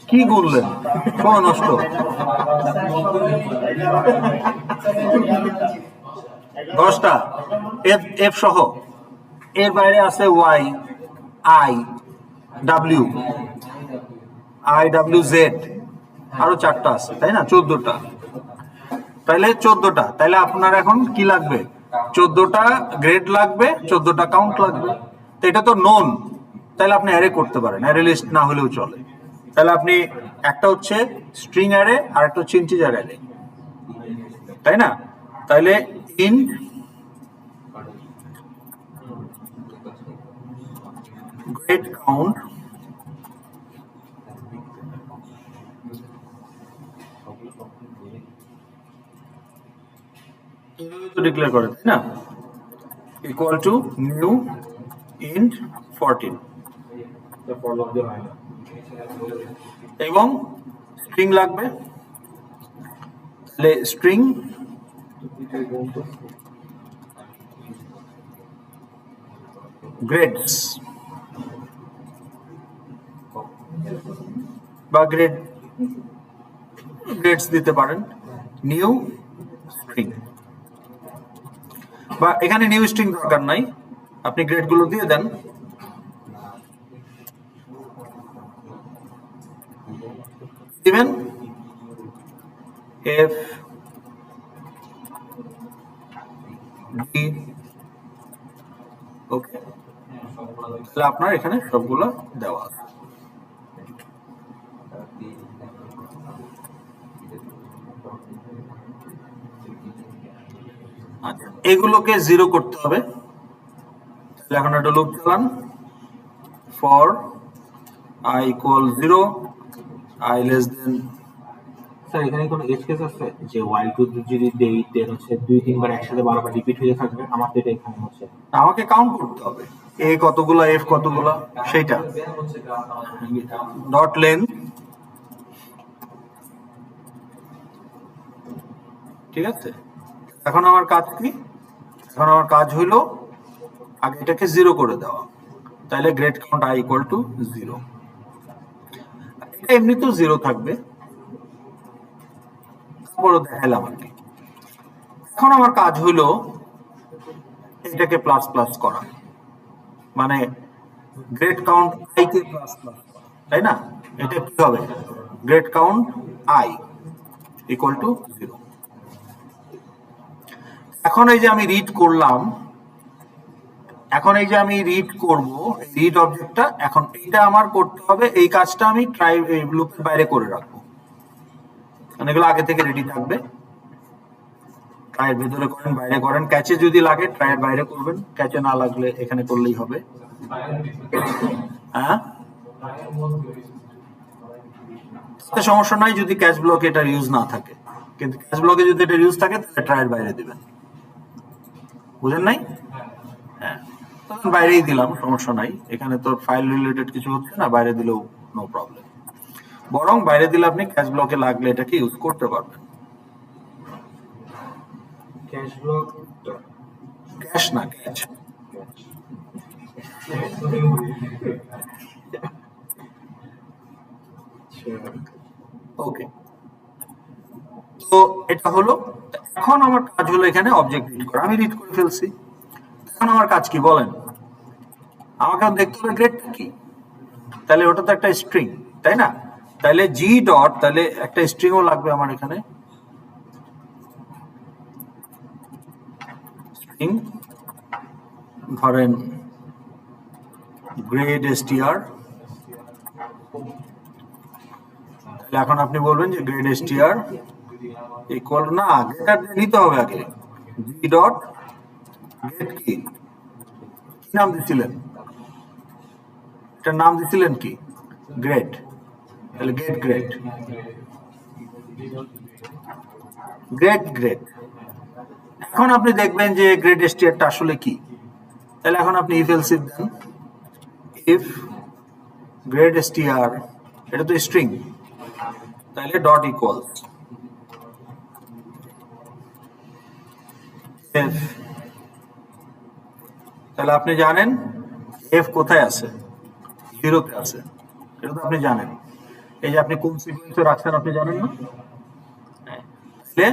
কি গুনলেন? সময় নষ্ট। দশটা এফ, এফ সহ। এর বাইরে আছে ওয়াই, আই, ডাব্লিউ, জেড, আরো 4টা আছে, তাই না? 14টা। তাইলে 14টা। তাইলে আপনার এখন কি লাগবে? 14টা গ্রেড লাগবে, 14টা কাউন্ট লাগবে। তো এটা তো নোন, তাহলে আপনি অ্যারে করতে পারেন, অ্যারে লিস্ট না হলেও চলে। তাহলে আপনি একটা হচ্ছে স্ট্রিং অ্যারে আর একটা হচ্ছে ইন্টিজার অ্যারে, তাই না? তাইলে ইন গ্রেড কাউন্ট ডিক্লেয়ার করে, তাই না? Equal to new int 14, for log দিয়ে হয় না। এবং স্ট্রিং লাগবে। তাহলে স্ট্রিং গ্রেডস বা গ্রেডস দিতে পারেন, নিউ স্ট্রিং, বা এখানে নিউ স্ট্রিং দরকার নাই, আপনি গ্রেড গুলো দিয়ে দেন। দিবেন এফ, ডি, ওকে। তাহলে আপনার এখানে সবগুলো দেওয়া আছে। আচ্ছা, এগুলোকে জিরো করতে হবে। তাহলে এখন একটা লুপ চালান, for i equal 0, i less than. Sir এখানে কোনো এজ কেস আছে যে ওয়াইল টু যদি দেই দেন হচ্ছে 2-3 বার একসাথে বারবার রিপিট হয়ে থাকবে? আমার তো এটা এখানে হচ্ছে আমাকে কাউন্ট করতে হবে, এ কতগুলা, এফ কতগুলা, সেইটা। ডট লেন্থ, ঠিক আছে? এখন আমার কাজ কি? এখন আমার কাজ হইলো আগে এটাকে 0 করে দেওয়া। তাহলে grade count i equal to 0। এটা এমনিতেও 0 থাকবে, তারপরও দেখাইলাম আর কি। এখন আমার কাজ হইলো এটাকে প্লাস প্লাস করা, মানে grade count i k plus plus, তাই না? এটা কি হবে? Grade count i equal to 0। এখন এই যে আমি রিড করলাম, এখন এই যে আমি রিড করব, রিড অবজেক্টটা, এখন এইটা আমার করতে হবে, এই কাজটা আমি ট্রাই লুপের বাইরে করে রাখবো। মানে এগুলো আগে থেকে রেডি থাকবে। ট্রায়ের ভিতরে করেন, বাইরে করেন, ক্যাচে যদি লাগে ট্রায়ের বাইরে করবেন, ক্যাচে না লাগলে এখানে করলেই হবে। হ্যাঁ, সমস্যা নাই যদি ক্যাচ ব্লকে এটা ইউজ না থাকে, কিন্তু ক্যাচ ব্লকে যদি এটা ইউজ থাকে তাহলে ট্রায়ের বাইরে দিবেন। বুঝেন নাই? হ্যাঁ, তখন বাইরেই দিলাম, সমস্যা নাই, এখানে তো ফাইল রিলেটেড কিছু হচ্ছে না, বাইরে দিলেও নো প্রবলেম। বরং বাইরে দিলে আপনি ক্যাচ ব্লকে লাগলে এটাকে ইউজ করতে পারবেন। ক্যাশ ব্লক ক্যাশ না, ক্যাচ। ওকে, তো এটা হলো। এখন আমার কাজ হলো এখানে অবজেক্ট রিড করা। আমি রিড করে ফেলছি, এখন আমার কাজ কি বলেন? আমাকে দেখতে হবে গ্রেডটা কি, তাহলে ওটা তো একটা স্ট্রিং, তাই না? তাহলে জি ডট, তাহলে একটা স্ট্রিংও লাগবে আমার এখানে, স্ট্রিং ধরেন গ্রেড str। তাহলে এখন আপনি বলবেন যে গ্রেড str ইকুয়াল, না গ্রেটার নিতে হবে আগে, জি ডট গ্রেড কি নাম দিছিলেন, এটার নাম দিছিলেন কি? গ্রেড। তাহলে গেট গ্রেড, গ্রেড গ্রেড। এখন আপনি দেখবেন যে গ্রেড str-টা আসলে কি। তাহলে এখন আপনি if else if then, if grade str, এটা তো স্ট্রিং, তাহলে ডট ইকুয়ালস এফ। তাহলে আপনি জানেন এফ কোথায় আছে, 0-তে আছে, এটা তো আপনি জানেন। এই যে আপনি কোন সিকোয়েন্সে রাখছেন আপনি জানেন না? তাহলে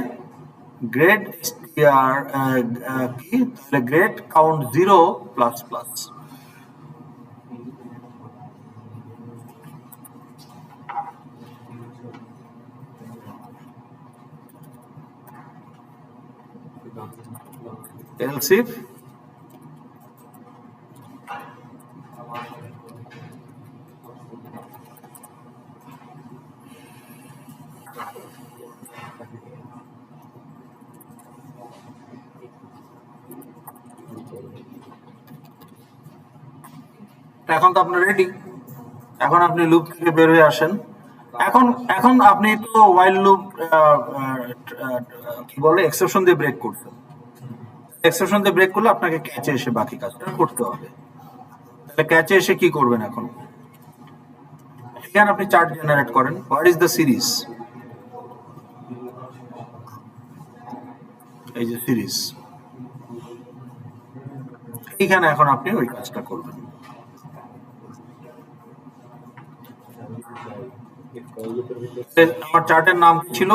গ্রেড str কি, তাহলে grade count 0 plus plus. else if এখন তো আপনার রেডি। এখন আপনি লুপ থেকে বের হয়ে আসেন। এখন এখন আপনি তো ওয়াইল লুপ কি বলে এক্সেপশন দিয়ে ব্রেক করতেন। এক্সেপশন দিয়ে ব্রেক করলে আপনাকে ক্যাচে এসে বাকি কাজটা করতে হবে। তাহলে ক্যাচে এসে কি করবেন এখন? এখানে আপনি চার্ট জেনারেট করেন, হোয়াট ইজ দ্য সিরিজ, এই যে সিরিজ, এইখানে এখন আপনি ওই কাজটা করবেন। আমার চার্টের নাম কি ছিল?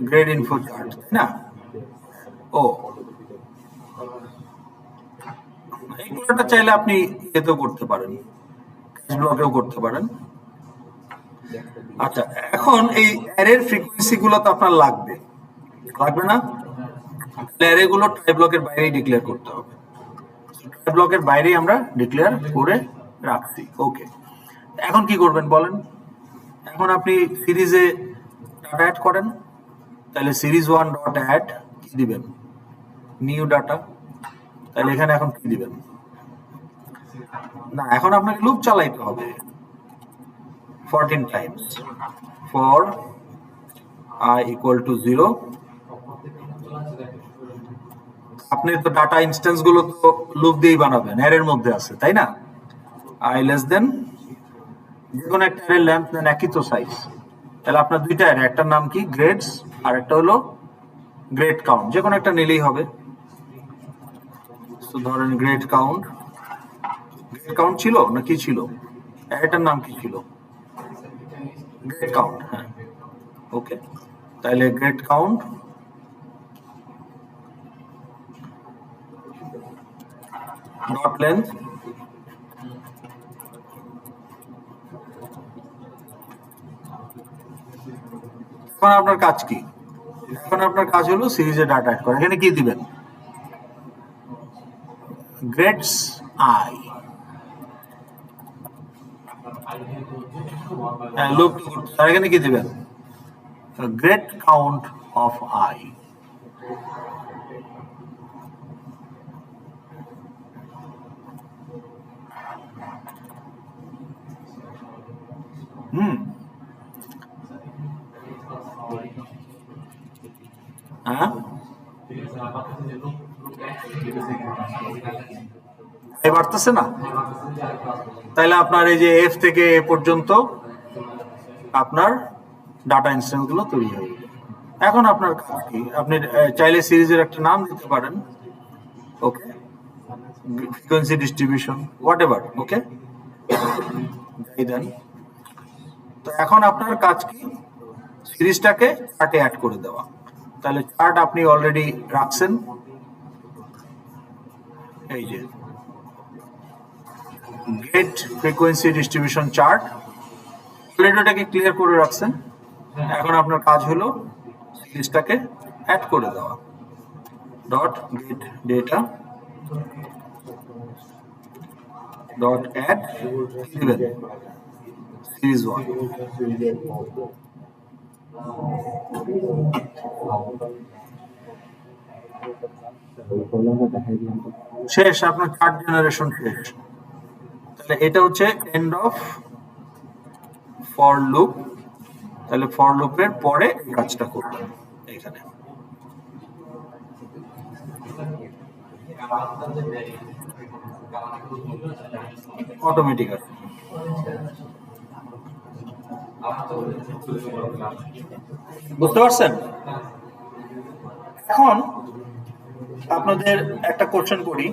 গ্রেড ইনফো চার্ট, তাই না? ও, এইগুলোটা চাইলে আপনি এতেও করতে পারেন, ক্যাশ ব্লকেও করতে পারেন। আচ্ছা, এখন এই অ্যারের ফ্রিকোয়েন্সি গুলো তো আপনার লাগবে, লাগবে না? অ্যারে গুলো ট্রাই ব্লকের বাইরেই ডিক্লেয়ার করতে হবে। ট্রাই ব্লকের বাইরেই আমরা ডিক্লেয়ার করে রাখছি। ওকে, এখন কি করবেন বলেন? এখন আপনি সিরিজে ডাটা অ্যাড করেন, তাহলে সিরিজ 1 ডট অ্যাড কি দিবেন? New data. তাহলে এখানে এখন কি দিবেন? না, এখন আপনাকে লুপ চালাইতে হবে 14 Times for I equal to 0। আপনি তো ডাটা ইনস্ট্যান্স গুলো তো লুপ দিয়েই বানাবেন, অ্যারের মধ্যে আছে, তাই না? I less than, যে কোনো একটা অ্যারের লেন্থ নেন একই তো সাইজ। তাহলে আপনার দুইটা অ্যারে, একটার নাম কি গ্রেডস আর একটা হলো গ্রেড কাউন্ট, যে কোনো একটা নিলেই হবে। তো ধরেন গ্রেড কাউন্ট, গ্রেড কাউন্ট ছিল না কি ছিল? অ্যারেটার নাম কি ছিল? গ্রেড কাউন্ট, হ্যাঁ। ওকে, তাহলে গ্রেড কাউন্ট ডট লেন্থ এখন আপনার কাজ কি? এখন আপনার কাজ হলো সিরিজে ডাটা অ্যাড করা। এখানে কি দিবেন? গ্রেডস আই, হ্যাঁ লুপ। আর এখানে কি দিবেন? Grade count of I. হ্যাঁ, বাড়তেছে না? তাহলে আপনার এই যে এফ থেকে এ পর্যন্ত আপনার ডাটা ইনস্ট্যান্স গুলো তৈরি হয়ে গেল। এখন আপনার কাজ কি, আপনি চাইলে সিরিজের একটা নাম দিতে পারেন, ওকে, ফ্রিকোয়েন্সি ডিস্ট্রিবিউশন হোয়াট এভার, ওকে, দেন। তো এখন আপনার কাজ কি, সিরিজটাকে চার্টে অ্যাড করে দেওয়া। তাহলে চার্ট আপনি অলরেডি রাখছেন, এই যে get frequency distribution chart, already ওটাকে ক্লিয়ার করে রাখছেন। এখন আপনার কাজ হলো সিরিজটাকে অ্যাড করে দেওয়া, dot get data dot add series 1। শেষ, আপনার চার্ট জেনারেশন শেষ। তাহলে এটা হচ্ছে এন্ড অফ ফর লুপ। তাহলে ফর লুপের পরে কাজটা করবেন এখানে। অটোমেটিক আছে। বুঝতে পারছেন? এখন আপনাদের একটা কোশ্চেন করি,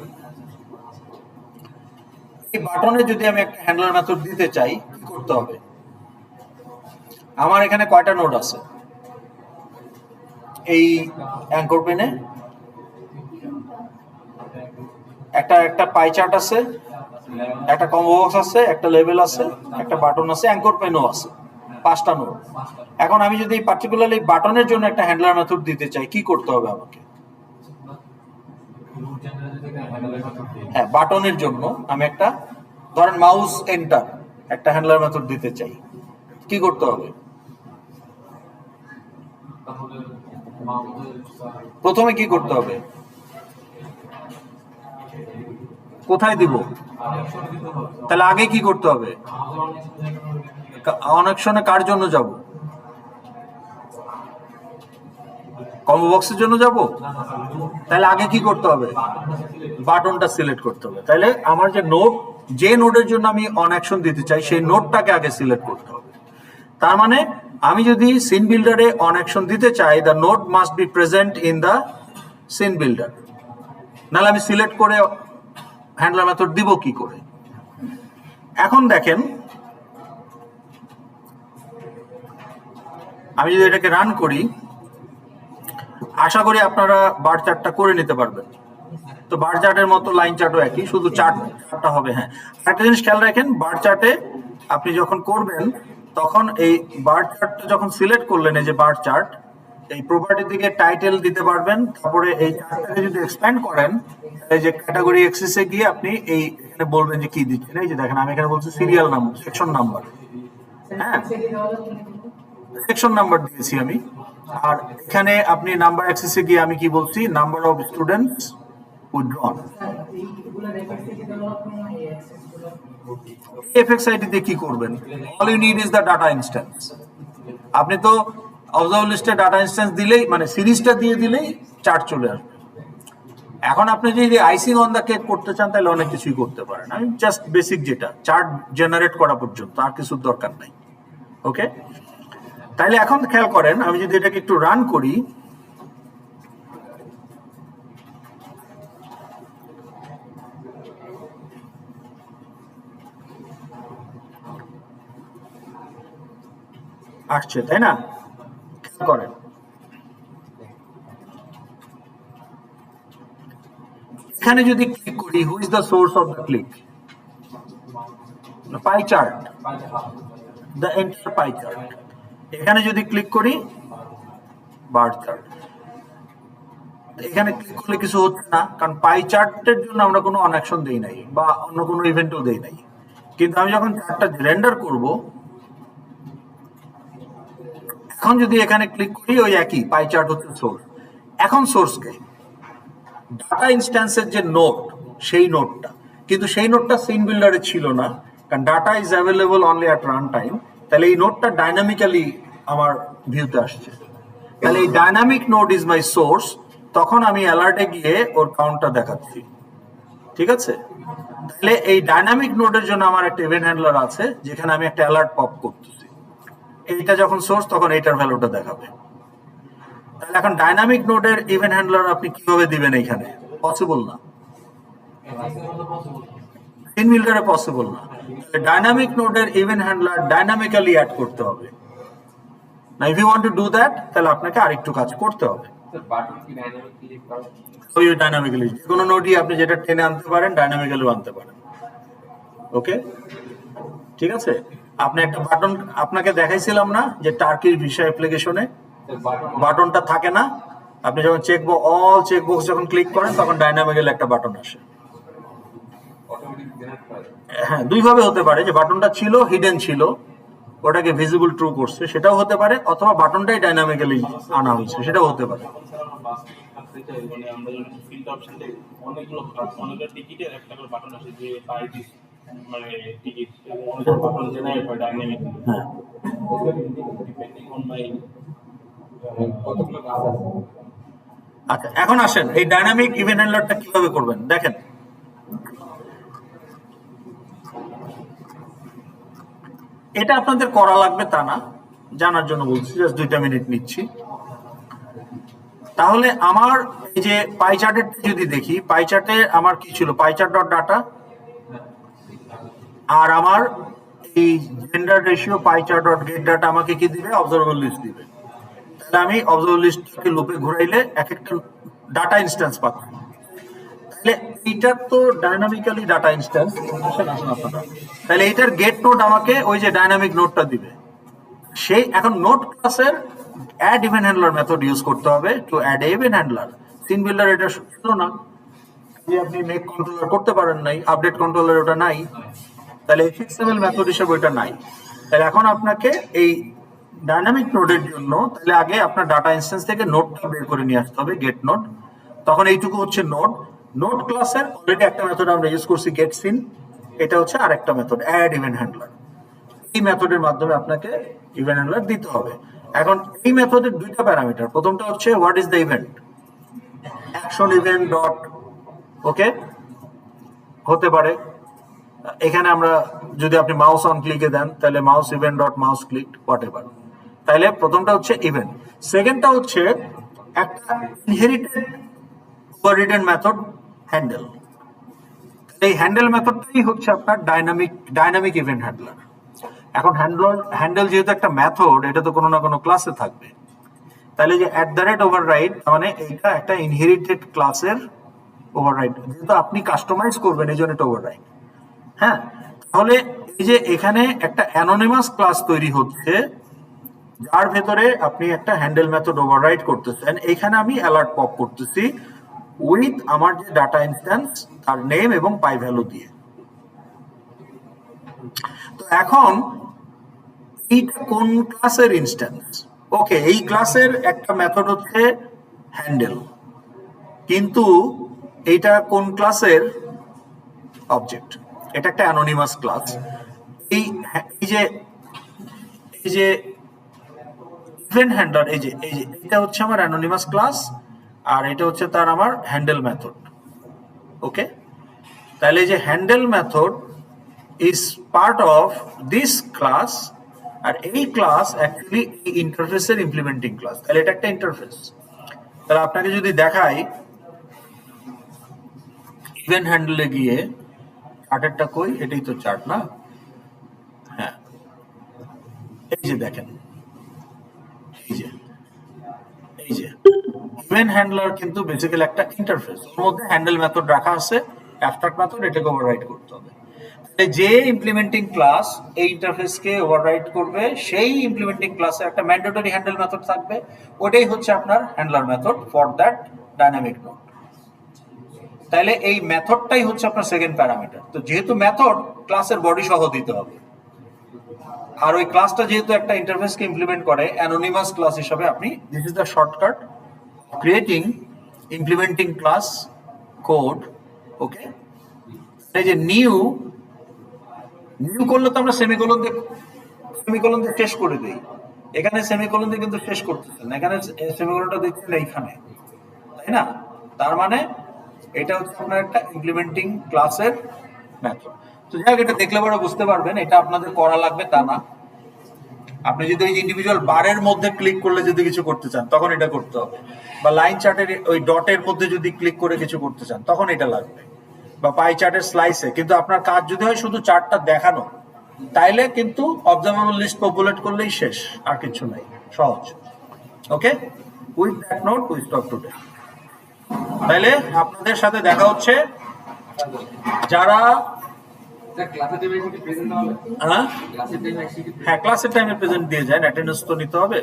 এই বাটনে যদি আমি একটা হ্যান্ডলার মেথড দিতে চাই কি করতে হবে? আমার এখানে কয়টা নোড আছে? এই অ্যাঙ্কর পেনে একটা পাই চার্ট আছে, একটা কম্বো বক্স আছে, একটা লেভেল আছে, একটা বাটন আছে, অ্যাঙ্কর পেনও আছে, 5টা নোড। এখন আমি যদি পার্টিকুলারলি বাটনের জন্য একটা হ্যান্ডলার মেথড দিতে চাই কি করতে হবে আমাকে? হ্যাঁ, বাটনের জন্য আমি একটা, ধরেন মাউস এন্টার, একটা হ্যান্ডলার মেথড দিতে চাই, কি করতে হবে? প্রথমে কি করতে হবে? কোথায় দিব? তাহলে আগে কি করতে হবে? অনেকশনে কার জন্য যাব? কম্বো বক্সের জন্য যাব? তাহলে আগে কি করতে হবে? বাটনটা সিলেক্ট করতে হবে। তাহলে আমার যে নোড, যে নোডের জন্য আমি অন অ্যাকশন দিতে চাই সেই নোডটাকে আগে সিলেক্ট করতে হবে। তার মানে আমি যদি সিন বিল্ডারে অন অ্যাকশন দিতে চাই, the node must be present in the scene builder, নাহলে আমি সিলেক্ট করে হ্যান্ডলার মেথড দিব কি করে? এখন দেখেন, আমি যদি এটাকে রান করি, আশা করি আপনারা বার চার্টটা করে নিতে পারবেন। তো বার চার্টের মতো লাইন চার্টও একই, শুধু চার্টটা হবে। হ্যাঁ, একটা জিনিস খেয়াল রাখেন, বার চার্টে আপনি যখন করবেন তখন এই বার চার্টটা যখন সিলেক্ট করলেন, এই যে বার চার্ট, এই প্রপার্টির দিকে টাইটেল দিতে পারবেন। তারপরে এই চার্টটাকে যদি এক্সপ্যান্ড করেন, এই যে ক্যাটাগরি এক্সিসে গিয়ে আপনি এই এখানে বলবেন যে কি দিচ্ছেন। এই যে দেখেন, আমি এখানে বলছি সিরিয়াল নাম্বার, সেকশন নাম্বার, হ্যাঁ সেকশন নাম্বার দিয়েছি আমি। আর এখানে আপনি নাম্বার অ্যাক্সেসে গিয়ে আমি কি বলছি, number of students withdrawn. FXID তে কি করবেন? All you need is the data instance. আপনি তো অবজার্ভ লিস্টে ডাটা ইনস্ট্যান্স দিলেই, মানে সিরিজটা দিয়ে দিলেই চার্ট চলে আসবে। এখন আপনি যদি আইসিং অন দ্য কেক করতে চান তাহলে অনেক কিছুই করতে পারেন। আমি জাস্ট বেসিক যেটা চার্ট জেনারেট করা পর্যন্ত, আর কিছুর দরকার নাই। ওকে, তাইলে এখন খেয়াল করেন, আমি যদি এটাকে একটু রান করি, আসছে তাই না? খেয়াল করেন, এখানে যদি ক্লিক করি, who is the source of the click? Pie chart, the enter pie chart. এখানে যদি ক্লিক করি, বার চার্ট। এখানে ক্লিক করলে কিছু হচ্ছে না, কারণ পাই চার্টের জন্য আমরা কোনো অনঅ্যাকশন দেই নাই বা অন্য কোনো ইভেন্টও দেই নাই। কিন্তু আমি যখন চার্টটা রেন্ডার করব, এখন যদি এখানে ক্লিক করি ওই একই পাই চার্ট হচ্ছে সোর্স। এখন সোর্সকে ডাটা ইনস্ট্যান্সের যে নোড, সেই নোডটা, কিন্তু সেই নোডটা সিন বিল্ডারে ছিল না, কারণ data is available only at run time. তাহলে এই নোডটা ডাইনামিক্যালি আমার ভিউতে আসছে। তাহলে এই dynamic node is my source. তখন আমি অ্যালার্টে গিয়ে ওর কাউন্টটা দেখাচ্ছি, ঠিক আছে? তাহলে এই ডাইনামিক নোডের জন্য আমার একটা ইভেন্ট হ্যান্ডলার আছে, যেখানে আমি একটা অ্যালার্ট পপ করতেছি। এইটা যখন সোর্স, তখন এইটার ভ্যালুটা দেখাবে। তাহলে এখন ডাইনামিক নোডের ইভেন্ট হ্যান্ডলার আপনি কিভাবে দিবেন? এখানে পসিবল না, সিন বিল্ডারে পসিবল না। ডাইনামিক নোডের ইভেন্ট হ্যান্ডলার ডাইনামিক্যালি অ্যাড করতে হবে। না, if you want to do that, তাহলে আপনাকে আরেকটু কাজ করতে হবে। ডাইনামিক্যালি যে কোনো নোডই আপনি যেটা টেনে আনতে পারেন, ডাইনামিক্যালি আনতে পারেন। ওকে, ঠিক আছে। আপনি একটা বাটন আপনাকে দেখাইছিলাম না, যে টার্কির ভিসা অ্যাপ্লিকেশনে বাটনটা থাকে না? আপনি যখন অল চেকবক্স যখন ক্লিক করেন, তখন ডাইনামিক্যালি একটা বাটন আসে। হ্যাঁ, দুইভাবে হতে পারে, যে বাটনটা ছিল হিডেন ছিল, ওটাকে ভিজিবল ট্রু করছে, সেটাও হতে পারে, অথবা বাটনটাই ডাইনামিক্যালি আনা হয়েছে, সেটাও হতে পারে। মানে আমরা যখন ফিল্ড অপশন দেই, অনেকগুলো টিকিটের একটা করে বাটন আসে যে বাই দিস, মানে টিকিট অনেক বাটন জেনারেট হয় ডাইনামিক। হ্যাঁ, ডিপেন্ডিং অন মাই কতগুলো কাজ আছে। আচ্ছা, এখন আসেন এই ডাইনামিক ইভেন্ট হ্যান্ডলারটা কিভাবে করবেন দেখেন। এটা আপনাদের করা লাগবে তা না, জানার জন্য বলছি, জাস্ট 2টা মিনিট নিচ্ছি। তাহলে আমার এই যে পাই চার্টের যদি দেখি, পাই চার্টে আমার কি ছিল? পাই চার্ট ডট ডাটা, আর আমার এই gender ratio pie chart dot gate data আমাকে কি দিবে? অবজারভেবল লিস্ট দিবে। তাহলে আমি অবজারভেবল লিস্টকে লুপে ঘুরাইলে এক একটা ডাটা ইনস্ট্যান্স পাবো। তাহলে এইটার তো ডাইনামিক্যালি ডাটা ইনস্ট্যান্স, আপনারা তাহলে এইটার গেট নোড আমাকে ওই যে ডাইনামিক নোডটা দিবে। সেই এখন নোড ক্লাসের add event handler method use করতে হবে to add event handler. Scene builder এটা ছিল না, যে আপনি মেক কন্ট্রোলার করতে পারেন নাই, আপডেট কন্ট্রোলার ওটা নাই, তাহলে এক্সএমএল মেথড হিসেবে ওটা নাই। তাহলে এখন আপনাকে এই ডাইনামিক নোডের জন্য তাহলে আগে আপনার ডাটা ইনস্ট্যান্স থেকে নোডটা বের করে নিয়ে আসতে হবে, গেট নোড। তখন এইটুকু হচ্ছে নোড। নোড ক্লাসের অলরেডি একটা মেথড আমরা ইউজ করছি, গেট সিন। এটা হচ্ছে আরেকটা মেথড, অ্যাড ইভেন্ট হ্যান্ডলার। এই মেথডের মাধ্যমে আপনাকে ইভেন্ট হ্যান্ডলার দিতে হবে। এখন এই মেথডের 2টা প্যারামিটার। প্রথমটা হচ্ছে what is the event, action event dot okay হতে পারে। এখানে আমরা যদি আপনি মাউস অন ক্লিকে দেন, তাহলে mouse event dot mouse click what ever. তাহলে প্রথমটা হচ্ছে ইভেন্ট। সেকেন্ডটা হচ্ছে একটা ইনহেরিটেড ওভাররিডেন মেথড হ্যান্ডেল। এই হ্যান্ডেল মেথডটাই হচ্ছে আপনার ডাইনামিক ইভেন্ট হ্যান্ডলার। এখন হ্যান্ডেল যেহেতু একটা মেথড, এটা তো কোনো না কোনো ক্লাসে থাকবে। তাহলে যে @ওভাররাইড, মানে এইটা একটা ইনহেরিটেড ক্লাসের ওভাররাইড, যেহেতু আপনি কাস্টমাইজ করবেন এই জন্য এটা ওভাররাইড। হ্যাঁ, তাহলে এই যে এখানে একটা অ্যানোনিমাস ক্লাস তৈরি হচ্ছে, যার ভেতরে আপনি একটা হ্যান্ডেল মেথড ওভাররাইড করতেছেন। এইখানে আমি অ্যালার্ট পপ করতেছি উইথ আমার যে ডাটা ইনস্ট্যান্স, তার নেম এবং পাই ভ্যালু দিয়ে। তো এখন এইটা কোন ক্লাসের ইনস্ট্যান্স? ওকে, এই ক্লাসের একটা মেথড হচ্ছে হ্যান্ডেল, কিন্তু এইটা কোন ক্লাসের অবজেক্ট? এটা একটা অ্যানোনিমাস ক্লাস। এই যে ইভেন্ট হ্যান্ডলার, এই যে এটা হচ্ছে আমার অ্যানোনিমাস ক্লাস, আর এটা হচ্ছে তার আমার হ্যান্ডেল মেথড। ওকে, তাহলে যে handle method is part of this class, আর এই ক্লাস অ্যাকচুয়ালি এই ইন্টারফেসের ইমপ্লিমেন্টিং ক্লাস। তাহলে এটা একটা ইন্টারফেস। তাহলে আপনাকে যদি দেখাই ইভেন্ট হ্যান্ডেলে গিয়ে, চার্টেরটা কই? এটাই তো চার্ট না? হ্যাঁ, এই যে দেখেন, এই যে ইভেন্ট হ্যান্ডলার কিন্তু বেসিক্যালি একটা ইন্টারফেস, ওর মধ্যে হ্যান্ডেল মেথড রাখা আছে, অ্যাবস্ট্রাক্ট মেথড, এটাকে ওভাররাইড করতে হবে। যে ইমপ্লিমেন্টিং ক্লাস এই ইন্টারফেসকে ওভাররাইড করবে, সেই ইমপ্লিমেন্টিং ক্লাসে একটা ম্যান্ডেটরি হ্যান্ডেল মেথড থাকবে, ওটাই হচ্ছে আপনার handler method for that dynamic node. তাহলে এই মেথডটাই হচ্ছে আপনার সেকেন্ড প্যারামিটার। তো যেহেতু মেথড, ক্লাসের বডি সহ দিতে হবে। আর ওই ক্লাসটা যেহেতু একটা ইন্টারফেসকে ইমপ্লিমেন্ট করে অ্যানোনিমাস ক্লাস হিসাবে আপনি this is the shortcut creating implementing class code. Okay, এই যে নিউ করলে তো আমরা সেমিকোলন দিয়ে শেষ করে দিই, এখানে সেমিকোলন দিয়ে কিন্তু শেষ করতেছেন না, এখানে সেমিকোলনটা দিচ্ছেন এইখানে, তাই না? তার মানে এটা হচ্ছে আপনার একটা ইমপ্লিমেন্টিং ক্লাসের মেথড। তো যাই হোক, এটা দেখলে পরে বুঝতে পারবেন এটা আপনাদের করা লাগবে তা না। আপনি যদি ওই ইন্ডিভিজুয়াল বারের মধ্যে ক্লিক করলে যদি কিছু করতে চান তখন এটা করতে হবে, বা লাইন চার্টের ওই ডটের মধ্যে যদি ক্লিক করে কিছু করতে চান তখন এটা লাগবে, বা পাই চার্টের স্লাইসে। কিন্তু আপনার কাজ যদি হয় শুধু চার্টটা দেখানো, তাইলে কিন্তু অবজারভেবল লিস্ট পপুলেট করলেই শেষ, আর কিছু নাই, সহজ। Okay, with that note we stop today. তাইলে আপনাদের সাথে দেখা হচ্ছে যারা হ্যাঁ ক্লাসের টাইমে প্রেজেন্ট দিয়ে যায়, অ্যাটেন্ডেন্স তো নিতে হবে।